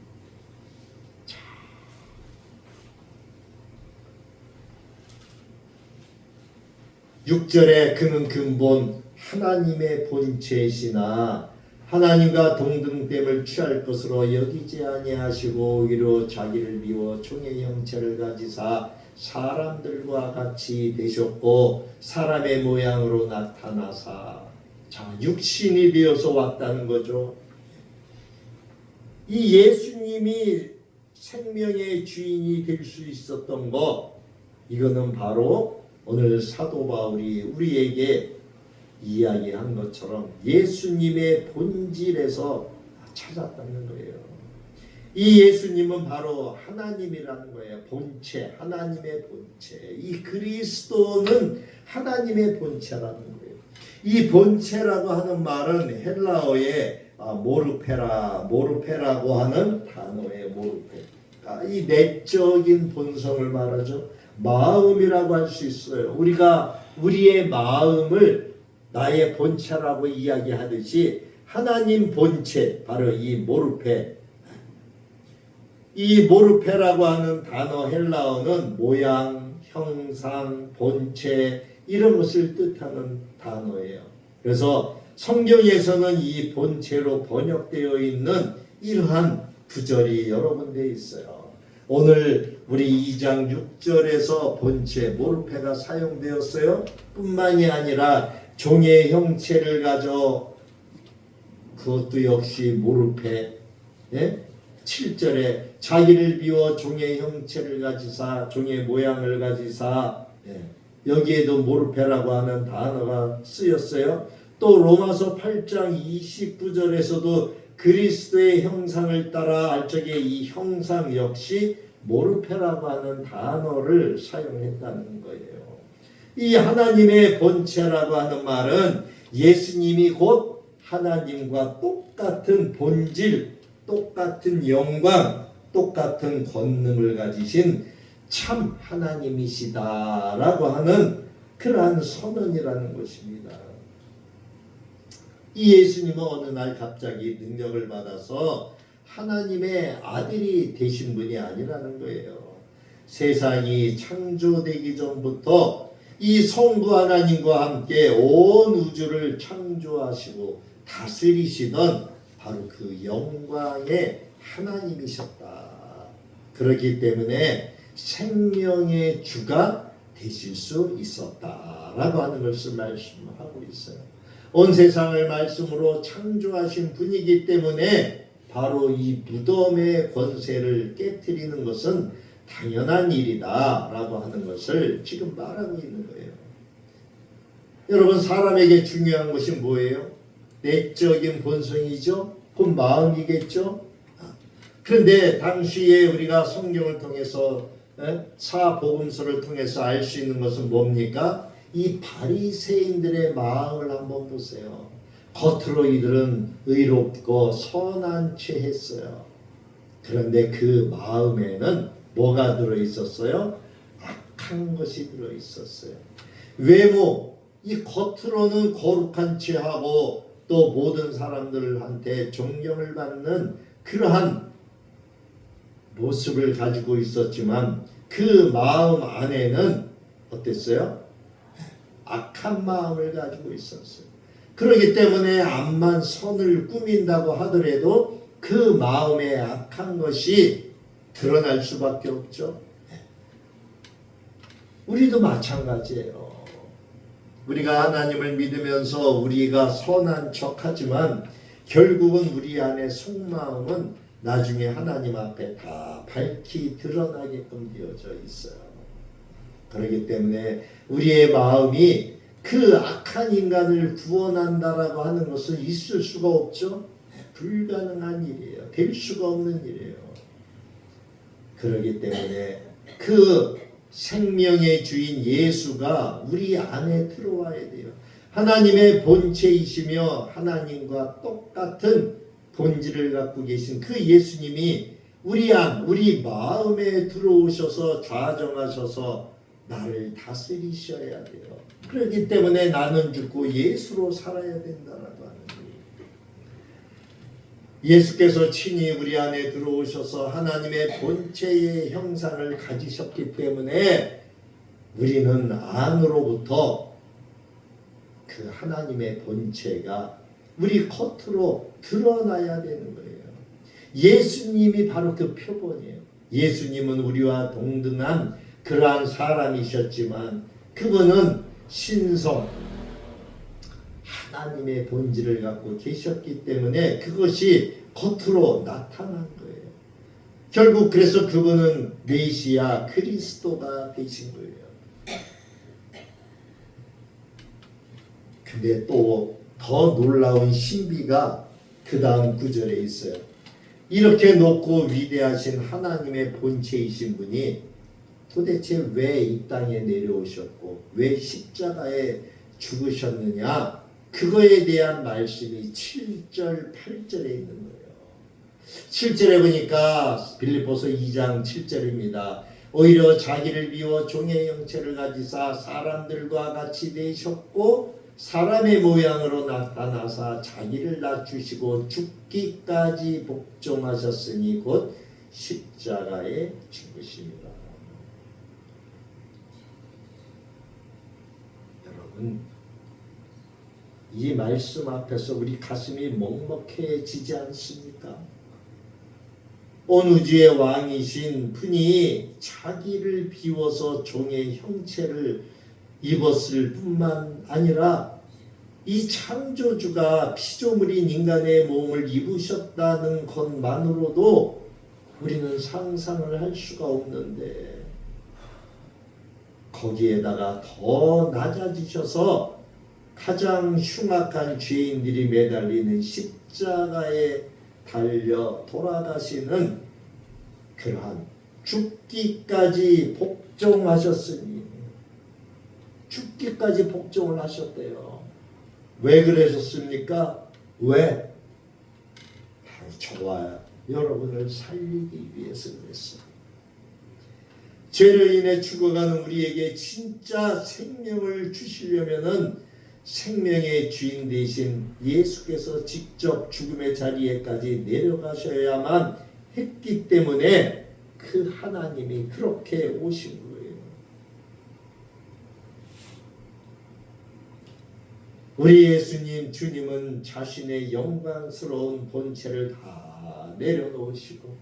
S1: 6절에 그는 근본 하나님의 본체이시나 하나님과 동등됨을 취할 것으로 여기지 아니하시고 오히려 자기를 비워 종의 형체를 가지사 사람들과 같이 되셨고 사람의 모양으로 나타나사. 자, 육신이 되어서 왔다는 거죠. 이 예수님이 생명의 주인이 될 수 있었던 것, 이거는 바로 오늘 사도 바울이 우리에게 이야기한 것처럼 예수님의 본질에서 찾았다는 거예요. 이 예수님은 바로 하나님이라는 거예요. 본체, 하나님의 본체. 이 그리스도는 하나님의 본체라는 거예요. 이 본체라고 하는 말은 헬라어의 모르페라고 하는 단어의 모르페. 이 내적인 본성을 말하죠. 마음이라고 할 수 있어요. 우리가 우리의 마음을 나의 본체라고 이야기하듯이 하나님 본체, 바로 이 모르페. 이 모르페라고 하는 단어 헬라어는 모양, 형상, 본체 이런 것을 뜻하는 단어예요. 그래서 성경에서는 이 본체로 번역되어 있는 이러한 구절이 여러 군데 있어요. 오늘 우리 2장 6절에서 본체 모르페가 사용되었어요. 뿐만이 아니라 종의 형체를 가져 그것도 역시 모르페. 7절에 자기를 비워 종의 형체를 가지사 종의 모양을 가지사. 여기에도 모르페라고 하는 단어가 쓰였어요. 또 로마서 8장 29절에서도 그리스도의 형상을 따라 알적의 이 형상 역시 모르페라고 하는 단어를 사용했다는 거예요. 이 하나님의 본체라고 하는 말은 예수님이 곧 하나님과 똑같은 본질, 똑같은 영광, 똑같은 권능을 가지신 참 하나님이시다라고 하는 그러한 선언이라는 것입니다. 이 예수님은 어느 날 갑자기 능력을 받아서 하나님의 아들이 되신 분이 아니라는 거예요. 세상이 창조되기 전부터 이 성부 하나님과 함께 온 우주를 창조하시고 다스리시던 바로 그 영광의 하나님이셨다. 그렇기 때문에 생명의 주가 되실 수 있었다라고 하는 것을 말씀하고 있어요. 온 세상을 말씀으로 창조하신 분이기 때문에 바로 이 무덤의 권세를 깨트리는 것은 당연한 일이다 라고 하는 것을 지금 말하고 있는 거예요. 여러분, 사람에게 중요한 것이 뭐예요? 내적인 본성이죠. 곧 마음이겠죠. 그런데 당시에 우리가 성경을 통해서 사복음서를 통해서 알 수 있는 것은 뭡니까? 이 바리새인들의 마음을 한번 보세요. 겉으로 이들은 의롭고 선한 채 했어요. 그런데 그 마음에는 뭐가 들어있었어요? 악한 것이 들어있었어요. 외모, 이 겉으로는 거룩한 채 하고 또 모든 사람들한테 존경을 받는 그러한 모습을 가지고 있었지만 그 마음 안에는 어땠어요? 악한 마음을 가지고 있었어요. 그렇기 때문에 암만 선을 꾸민다고 하더라도 그 마음에 악한 것이 드러날 수밖에 없죠. 우리도 마찬가지예요. 우리가 하나님을 믿으면서 우리가 선한 척하지만 결국은 우리 안에 속마음은 나중에 하나님 앞에 다 밝히 드러나게끔 되어져 있어요. 그렇기 때문에 우리의 마음이 그 악한 인간을 구원한다라고 하는 것은 있을 수가 없죠. 불가능한 일이에요. 될 수가 없는 일이에요. 그렇기 때문에 그 생명의 주인 예수가 우리 안에 들어와야 돼요. 하나님의 본체이시며 하나님과 똑같은 본질을 갖고 계신 그 예수님이 우리 안, 우리 마음에 들어오셔서 좌정하셔서 나를 다스리셔야 돼요. 그렇기 때문에 나는 죽고 예수로 살아야 된다라고 하는 거예요. 예수께서 친히 우리 안에 들어오셔서 하나님의 본체의 형상을 가지셨기 때문에 우리는 안으로부터 그 하나님의 본체가 우리 겉으로 드러나야 되는 거예요. 예수님이 바로 그 표본이에요. 예수님은 우리와 동등한 그러한 사람이셨지만 그분은 신성 하나님의 본질을 갖고 계셨기 때문에 그것이 겉으로 나타난 거예요. 결국 그래서 그분은 메시아 그리스도가 되신 거예요. 근데 또 더 놀라운 신비가 그 다음 구절에 있어요. 이렇게 높고 위대하신 하나님의 본체이신 분이 도대체 왜 이 땅에 내려오셨고 왜 십자가에 죽으셨느냐, 그거에 대한 말씀이 7절 8절에 있는 거예요. 7절에 보니까 빌립보서 2장 7절입니다. 오히려 자기를 비워 종의 형체를 가지사 사람들과 같이 되셨고 사람의 모양으로 나타나사 자기를 낮추시고 죽기까지 복종하셨으니 곧 십자가에 죽으심이라. 여러분, 이 말씀 앞에서 우리 가슴이 먹먹해지지 않습니까? 온 우주의 왕이신 분이 자기를 비워서 종의 형체를 입었을 뿐만 아니라 이 창조주가 피조물인 인간의 몸을 입으셨다는 것만으로도 우리는 상상을 할 수가 없는데, 거기에다가 더 낮아지셔서 가장 흉악한 죄인들이 매달리는 십자가에 달려 돌아가시는 그러한 죽기까지 복종하셨으니, 죽기까지 복종을 하셨대요. 왜 그러셨습니까? 왜? 저와 여러분을 살리기 위해서 그랬어요. 죄로 인해 죽어가는 우리에게 진짜 생명을 주시려면은 생명의 주인 되신 예수께서 직접 죽음의 자리에까지 내려가셔야만 했기 때문에 그 하나님이 그렇게 오신 거예요. 우리 예수님 주님은 자신의 영광스러운 본체를 다 내려놓으시고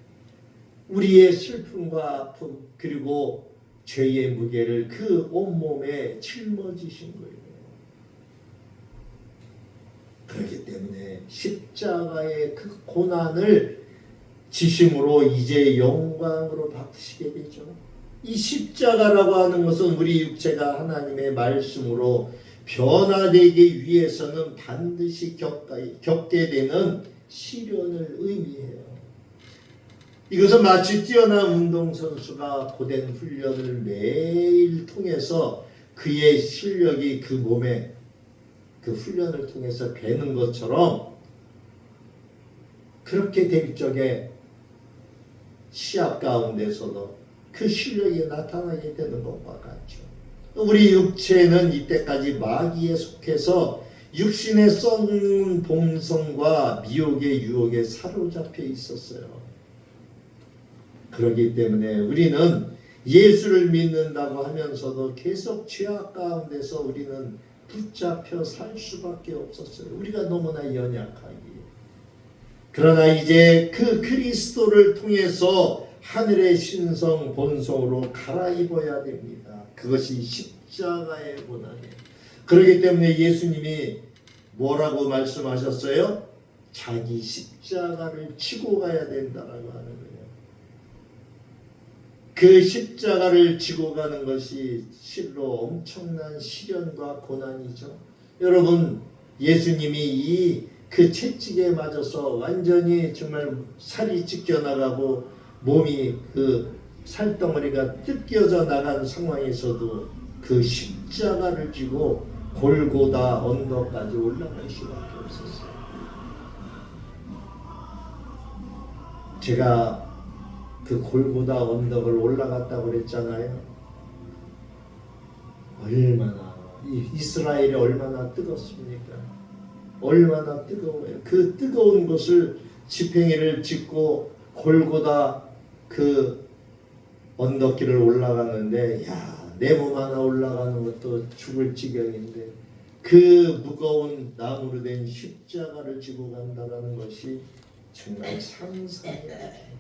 S1: 우리의 슬픔과 아픔 그리고 죄의 무게를 그 온몸에 짊어지신 거예요. 그렇기 때문에 십자가의 그 고난을 지심으로 이제 영광으로 바꾸시게 되죠. 이 십자가라고 하는 것은 우리 육체가 하나님의 말씀으로 변화되기 위해서는 반드시 겪게 되는 시련을 의미해요. 이것은 마치 뛰어난 운동선수가 고된 훈련을 매일 통해서 그의 실력이 그 몸에 그 훈련을 통해서 배는 것처럼 그렇게 될 적에 시합 가운데서도 그 실력이 나타나게 되는 것과 같죠. 우리 육체는 이때까지 마귀에 속해서 육신의 썩는 본성과 미혹의 유혹에 사로잡혀 있었어요. 그렇기 때문에 우리는 예수를 믿는다고 하면서도 계속 죄악 가운데서 우리는 붙잡혀 살 수밖에 없었어요. 우리가 너무나 연약하기에. 그러나 이제 그 그리스도를 통해서 하늘의 신성 본성으로 갈아입어야 됩니다. 그것이 십자가의 고난이에요. 그렇기 때문에 예수님이 뭐라고 말씀하셨어요? 자기 십자가를 지고 가야 된다라고 하는 거예요. 그 십자가를 지고 가는 것이 실로 엄청난 시련과 고난이죠. 여러분, 예수님이 그 채찍에 맞아서 완전히 정말 살이 찢겨나가고 몸이 그 살덩어리가 뜯겨져 나간 상황에서도 그 십자가를 지고 골고다 언덕까지 올라갈 수밖에 없었어요. 제가 그 골고다 언덕을 올라갔다고 그랬잖아요. 얼마나 이스라엘이 얼마나 뜨겁습니까? 얼마나 뜨거워요. 그 뜨거운 곳을 지팽이를 짚고 골고다 그 언덕길을 올라갔는데, 야, 내 몸 하나 올라가는 것도 죽을 지경인데 그 무거운 나무로 된 십자가를 지고 간다라는 것이 정말 상상이 안 돼요.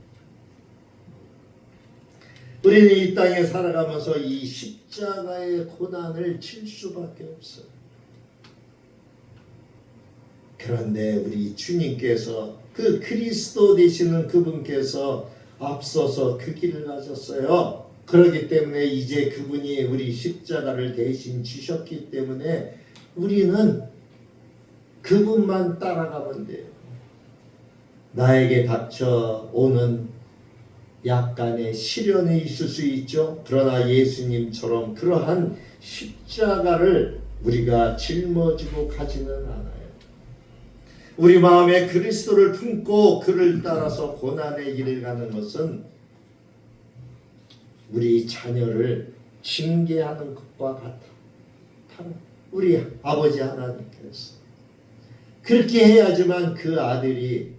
S1: 우리는 이 땅에 살아가면서 이 십자가의 고난을 칠 수밖에 없어요. 그런데 우리 주님께서 그 그리스도 되시는 그분께서 앞서서 그 길을 가셨어요. 그렇기 때문에 이제 그분이 우리 십자가를 대신 지셨기 때문에 우리는 그분만 따라가면 돼요. 나에게 닥쳐오는 약간의 시련이 있을 수 있죠. 그러나 예수님처럼 그러한 십자가를 우리가 짊어지고 가지는 않아요. 우리 마음에 그리스도를 품고 그를 따라서 고난의 길을 가는 것은 우리 자녀를 징계하는 것과 같아. 우리 아버지 하나님께서 그렇게 해야지만 그 아들이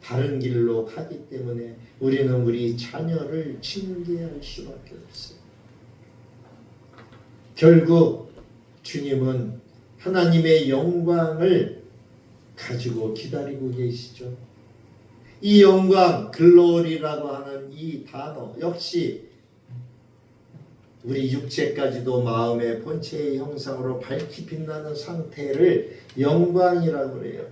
S1: 다른 길로 가기 때문에 우리는 우리 자녀를 징계할 수밖에 없어요. 결국 주님은 하나님의 영광을 가지고 기다리고 계시죠. 이 영광, 글로리라고 하는 이 단어 역시 우리 육체까지도 마음의 본체의 형상으로 밝히 빛나는 상태를 영광이라고 그래요.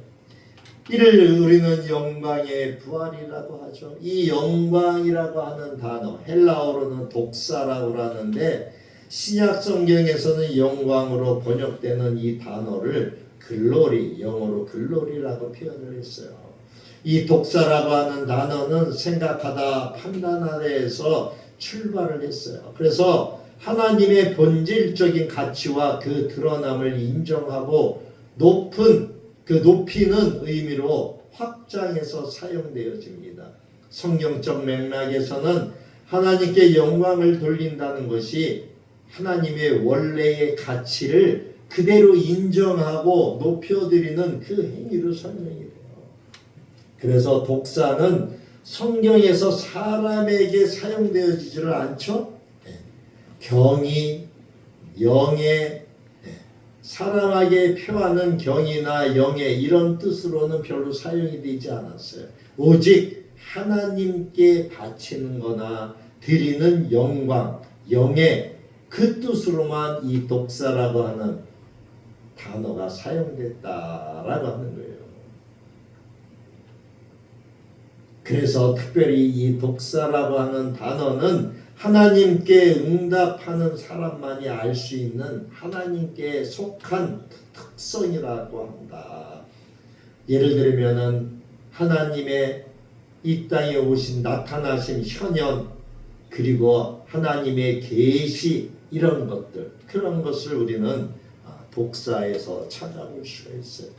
S1: 이를 우리는 영광의 부활이라고 하죠. 이 영광이라고 하는 단어, 헬라어로는 독사라고 하는데 신약 성경에서는 영광으로 번역되는 이 단어를 글로리, 영어로 글로리라고 표현을 했어요. 이 독사라고 하는 단어는 생각하다, 판단하다에서 출발을 했어요. 그래서 하나님의 본질적인 가치와 그 드러남을 인정하고 높이는 의미로 확장해서 사용되어집니다. 성경적 맥락에서는 하나님께 영광을 돌린다는 것이 하나님의 원래의 가치를 그대로 인정하고 높여드리는 그 행위로 설명이 돼요. 그래서 독사는 성경에서 사람에게 사용되어지지를 않죠. 경이, 영의, 사람에게 표하는 경이나 영의 이런 뜻으로는 별로 사용이 되지 않았어요. 오직 하나님께 바치는 거나 드리는 영광, 영의 그 뜻으로만 이 독사라고 하는 단어가 사용됐다라고 하는 거예요. 그래서 특별히 이 독사라고 하는 단어는 하나님께 응답하는 사람만이 알 수 있는 하나님께 속한 특성이라고 한다. 예를 들면은 하나님의 이 땅에 오신 나타나신 현현 그리고 하나님의 계시 이런 것들 그런 것을 우리는 독사에서 찾아볼 수가 있어요.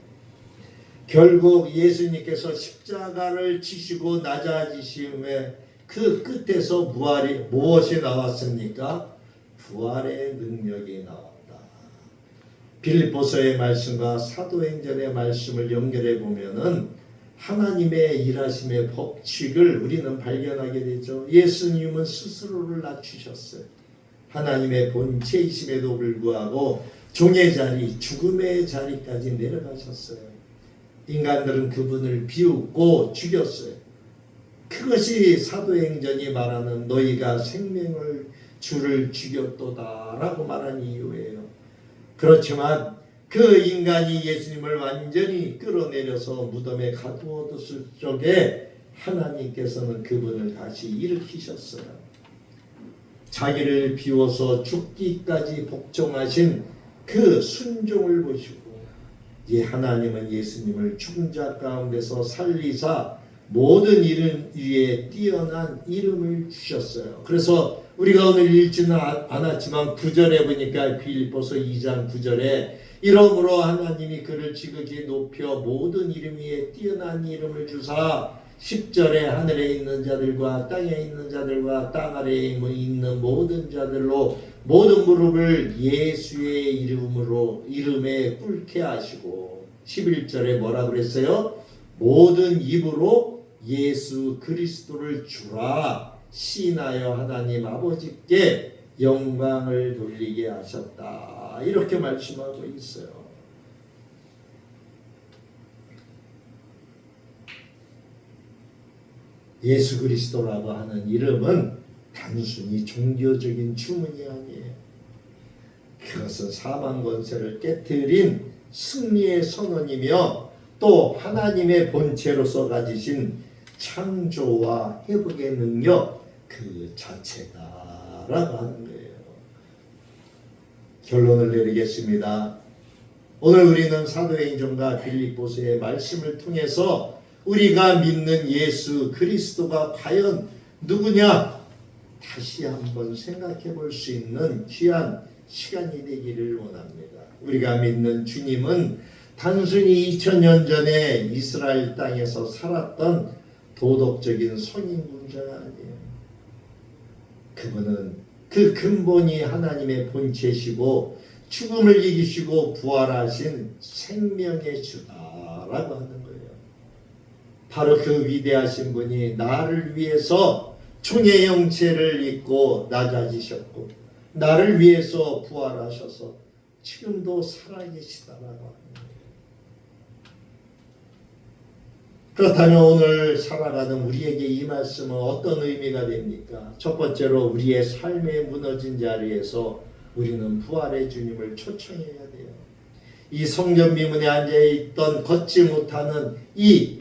S1: 결국 예수님께서 십자가를 지시고 낮아지심에 그 끝에서 무엇이 나왔습니까? 부활의 능력이 나왔다. 빌립보서의 말씀과 사도행전의 말씀을 연결해 보면은 하나님의 일하심의 법칙을 우리는 발견하게 되죠. 예수님은 스스로를 낮추셨어요. 하나님의 본체이심에도 불구하고 종의 자리, 죽음의 자리까지 내려가셨어요. 인간들은 그분을 비웃고 죽였어요. 그것이 사도행전이 말하는 너희가 생명을 주를 죽였도다라고 말한 이유예요. 그렇지만 그 인간이 예수님을 완전히 끌어내려서 무덤에 가두어뒀을 적에 하나님께서는 그분을 다시 일으키셨어요. 자기를 비워서 죽기까지 복종하신 그 순종을 보시고 하나님은 예수님을 죽은 자 가운데서 살리사 모든 이름 위에 뛰어난 이름을 주셨어요. 그래서 우리가 오늘 읽지는 않았지만 9절에 보니까 빌립보서 2장 9절에 이러므로 하나님이 그를 지극히 높여 모든 이름 위에 뛰어난 이름을 주사 10절에 하늘에 있는 자들과 땅에 있는 자들과 땅 아래에 있는 모든 자들로 모든 무릎을 예수의 이름에 꿇게 하시고 11절에 뭐라 그랬어요? 모든 입으로 예수 그리스도를 주라 시인하여 하나님 아버지께 영광을 돌리게 하셨다. 이렇게 말씀하고 있어요. 예수 그리스도라고 하는 이름은 단순히 종교적인 주문이 아니에요. 그것은 사망 권세를 깨뜨린 승리의 선언이며 또 하나님의 본체로서 가지신 창조와 회복의 능력 그 자체다라고 하는 거예요. 결론을 내리겠습니다. 오늘 우리는 사도행전과 빌립보서의 말씀을 통해서 우리가 믿는 예수 그리스도가 과연 누구냐 다시 한번 생각해 볼 수 있는 귀한 시간이 되기를 원합니다. 우리가 믿는 주님은 단순히 2000년 전에 이스라엘 땅에서 살았던 도덕적인 성인군자가 아니에요. 그분은 그 근본이 하나님의 본체시고 죽음을 이기시고 부활하신 생명의 주다라고 하는 거예요. 바로 그 위대하신 분이 나를 위해서 종의 형체를 입고 낮아지셨고 나를 위해서 부활하셔서 지금도 살아계시다라고 하는 거예요. 그렇다면 오늘 살아가는 우리에게 이 말씀은 어떤 의미가 됩니까? 첫 번째로 우리의 삶의 무너진 자리에서 우리는 부활의 주님을 초청해야 돼요. 이 성전 미문에 앉아있던 걷지 못하는 이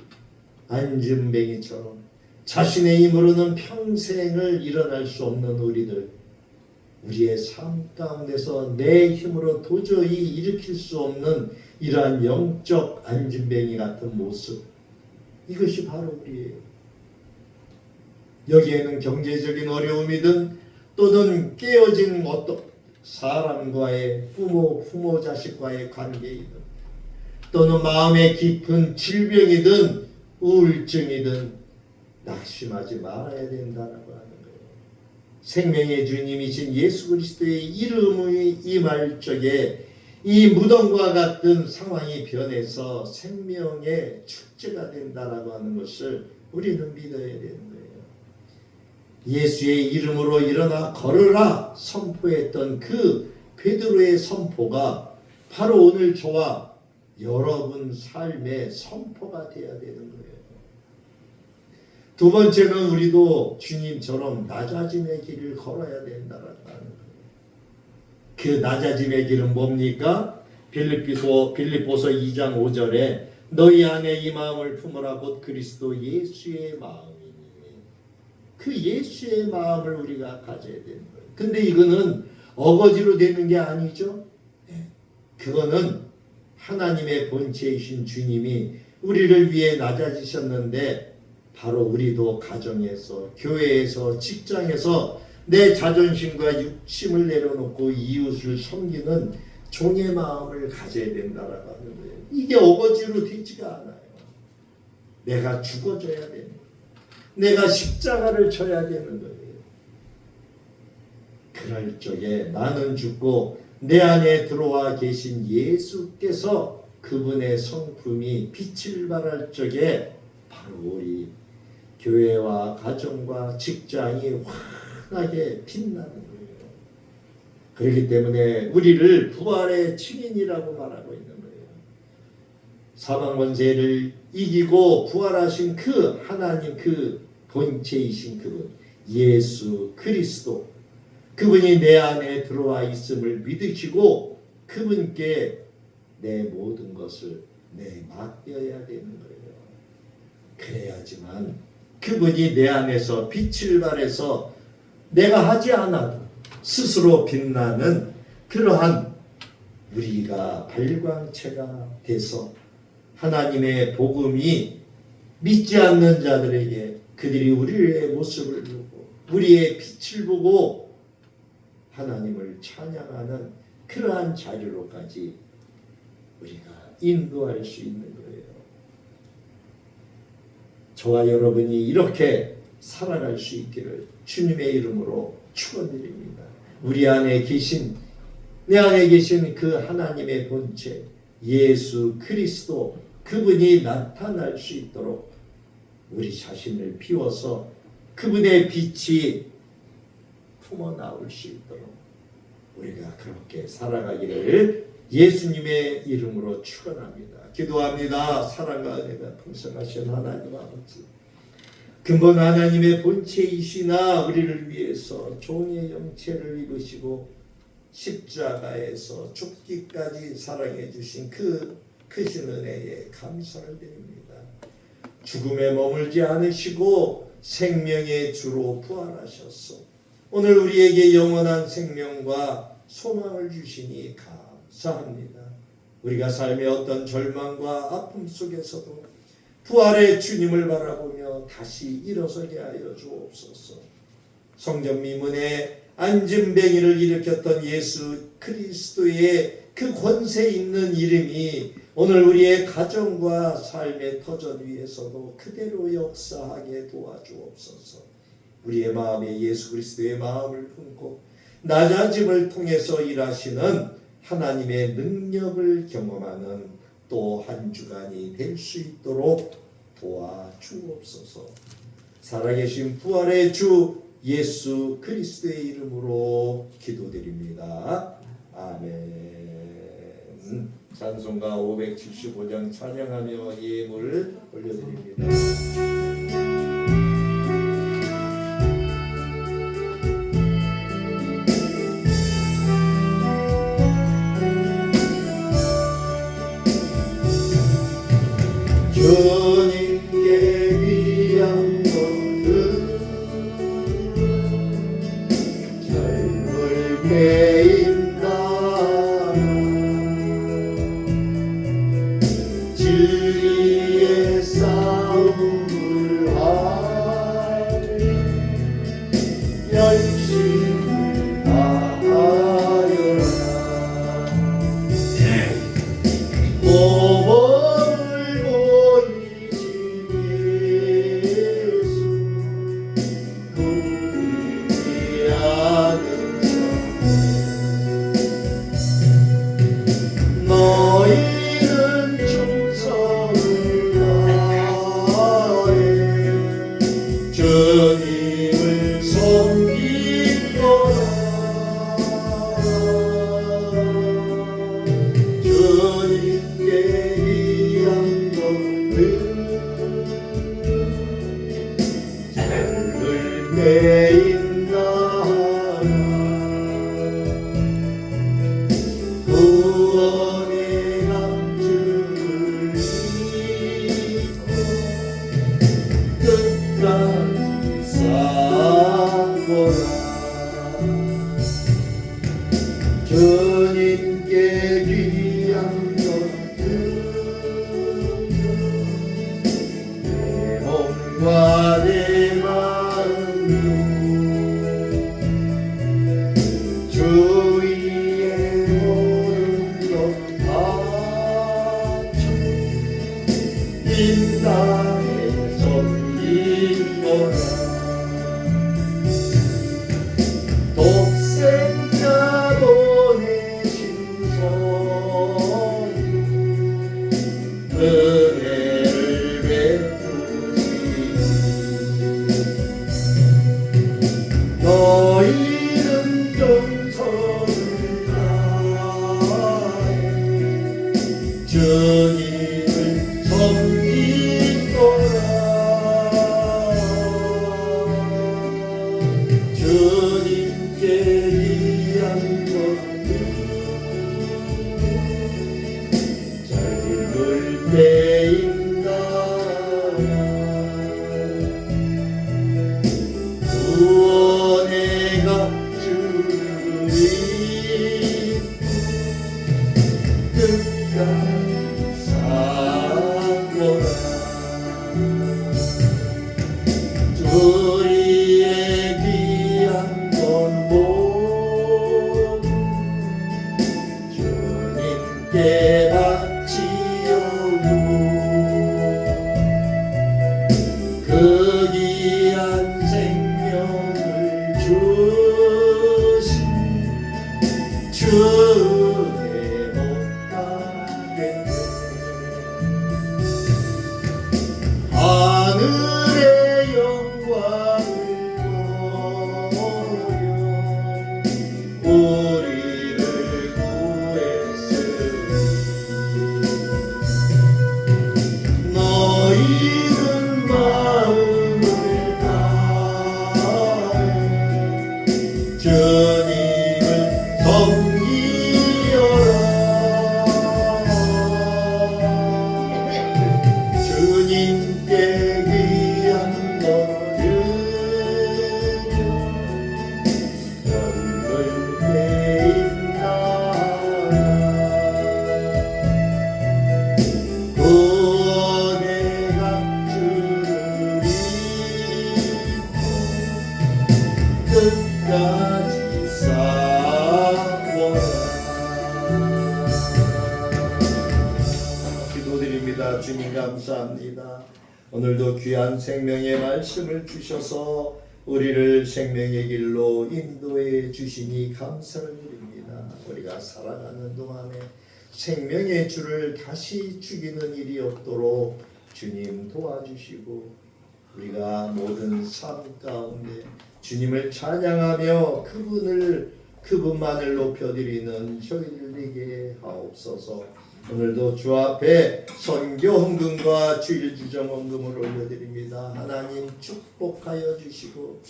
S1: 안진뱅이처럼 자신의 힘으로는 평생을 일어날 수 없는 우리의 삶 가운데서 내 힘으로 도저히 일으킬 수 없는 이러한 영적 안진뱅이 같은 모습, 이것이 바로 우리예요. 여기에는 경제적인 어려움이든 또는 깨어진 어떤 사람과의 부모 자식과의 관계이든 또는 마음의 깊은 질병이든 우울증이든 낙심하지 말아야 된다라고 하는 거예요. 생명의 주님이신 예수 그리스도의 이름이 임할 적에 이 무덤과 같은 상황이 변해서 생명의 축제가 된다라고 하는 것을 우리는 믿어야 되는 거예요. 예수의 이름으로 일어나 걸으라 선포했던 그 베드로의 선포가 바로 오늘 저와 여러분 삶의 선포가 되어야 되는 거예요. 두 번째는 우리도 주님처럼 낮아짐의 길을 걸어야 된다라고 하는 거예요. 그 낮아짐의 길은 뭡니까? 빌립보서 2장 5절에 너희 안에 이 마음을 품으라 곧 그리스도 예수의 마음이니, 그 예수의 마음을 우리가 가져야 되는 거예요. 근데 이거는 어거지로 되는 게 아니죠. 그거는 하나님의 본체이신 주님이 우리를 위해 낮아지셨는데 바로 우리도 가정에서, 교회에서, 직장에서 내 자존심과 육심을 내려놓고 이웃을 섬기는 종의 마음을 가져야 된다라고 하는 거예요. 이게 어거지로 되지가 않아요. 내가 죽어줘야 되는 거예요. 내가 십자가를 져야 되는 거예요. 그럴 적에 나는 죽고 내 안에 들어와 계신 예수께서 그분의 성품이 빛을 발할 적에 바로 우리 교회와 가정과 직장이 환하게 빛나는 거예요. 그렇기 때문에 우리를 부활의 증인이라고 말하고 있는 거예요. 사망 권세를 이기고 부활하신 그 하나님, 그 본체이신 그분 예수 그리스도, 그분이 내 안에 들어와 있음을 믿으시고 그분께 내 모든 것을 맡겨야 되는 거예요. 그래야지만 그분이 내 안에서 빛을 발해서 내가 하지 않아도 스스로 빛나는 그러한 우리가 발광체가 돼서 하나님의 복음이 믿지 않는 자들에게 그들이 우리의 모습을 보고 우리의 빛을 보고 하나님을 찬양하는 그러한 자리로까지 우리가 인도할 수 있는 거예요. 저와 여러분이 이렇게 살아갈 수 있기를 주님의 이름으로 축원드립니다. 우리 안에 계신, 내 안에 계신 그 하나님의 본체 예수 그리스도, 그분이 나타날 수 있도록 우리 자신을 비워서 그분의 빛이 품어 나올 수 있도록 우리가 그렇게 살아가기를 예수님의 이름으로 축원합니다. 기도합니다. 사랑과 은혜가 풍성하신 하나님 아버지, 근본 하나님의 본체이시나 우리를 위해서 종의 형체를 입으시고 십자가에서 죽기까지 사랑해 주신 그 크신 은혜에 감사를 드립니다. 죽음에 머물지 않으시고 생명의 주로 부활하셨소. 오늘 우리에게 영원한 생명과 소망을 주시니 감사합니다. 우리가 삶의 어떤 절망과 아픔 속에서도 부활의 주님을 바라보며 다시 일어서게 하여 주옵소서. 성전 미문에 안진뱅이를 일으켰던 예수 그리스도의 그 권세 있는 이름이 오늘 우리의 가정과 삶의 터전 위에서도 그대로 역사하게 도와주옵소서. 우리의 마음에 예수 그리스도의 마음을 품고 낮아짐을 통해서 일하시는 하나님의 능력을 경험하는 또 한 주간이 될 수 있도록 도와주옵소서. 살아계신 부활의 주 예수 그리스도의 이름으로 기도드립니다. 아멘. 찬송가 575장 찬양하며 예물을 올려드립니다. 주님께 위한 것은 젊을 때인가 주의 싸움을 할 열심을 다하여라. 주님을 섬기노라. 주님께 위한 것은 젊을 때인나라. 구원의 감주를 믿고 끝까지 사고라. 주님께 귀한 것은 내 몸과 내 마음으로 주 위에 모든 것 바쳐 이 땅에 섬기노라. 독생자 보내신 성 은혜를 베푸시니 너희는 정성을 다해 주님을 섬기노라. 주님께 위한 것은 젊을 때인가라. 구원의 감주를 믿고 끝까지 사고라. 우리의 귀한 건 모두 주님께 바치오고 그 귀한 생명을 주신 주의 복받게 하늘 주님 감사합니다. 오늘도 귀한 생명의 말씀을 주셔서 우리를 생명의 길로 인도해 주시니 감사를 드립니다. 우리가 살아가는 동안에 생명의 줄을 다시 죽이는 일이 없도록 주님 도와주시고 우리가 모든 삶 가운데 주님을 찬양하며 그분만을 높여드리는 저희들 되게 하옵소서. 오늘도 주 앞에 선교 헌금과 주일 주정 헌금을 올려드립니다. 하나님 축복하여 주시고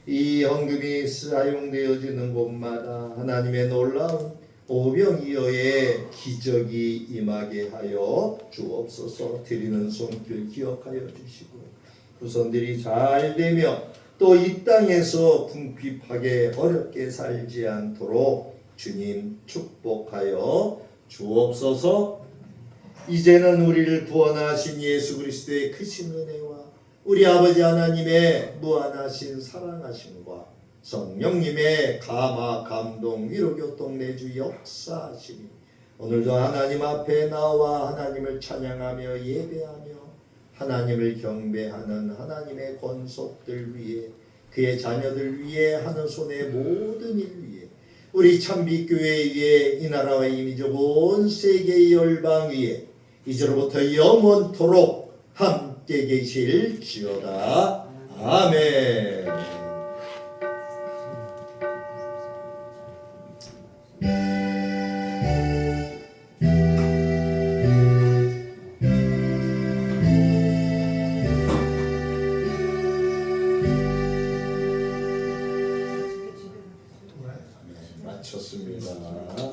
S1: 이 헌금이 사용되어지는 곳마다 하나님의 놀라운 오병이어의 기적이 임하게 하여 주옵소서. 드리는 손길 기억하여 주시고 후손들이 잘 되며 또 이 땅에서 궁핍하게 어렵게 살지 않도록 주님 축복하여 주옵소서. 이제는 우리를 구원하신 예수 그리스도의 크신 은혜와 우리 아버지 하나님의 무한하신 사랑하심과 성령님의 감화 감동 위로 교통 내주 역사하시니 오늘도 하나님 앞에 나와 하나님을 찬양하며 예배하며 하나님을 경배하는 하나님의 권속들 위해 그의 자녀들 위해 하는 손의 모든 일 위해 우리 참빛교회 위에 이 나라와 이민족 온 세계의 열방 위에 이제로부터 영원토록 함께 계실지어다. 아멘. 마쳤습니다.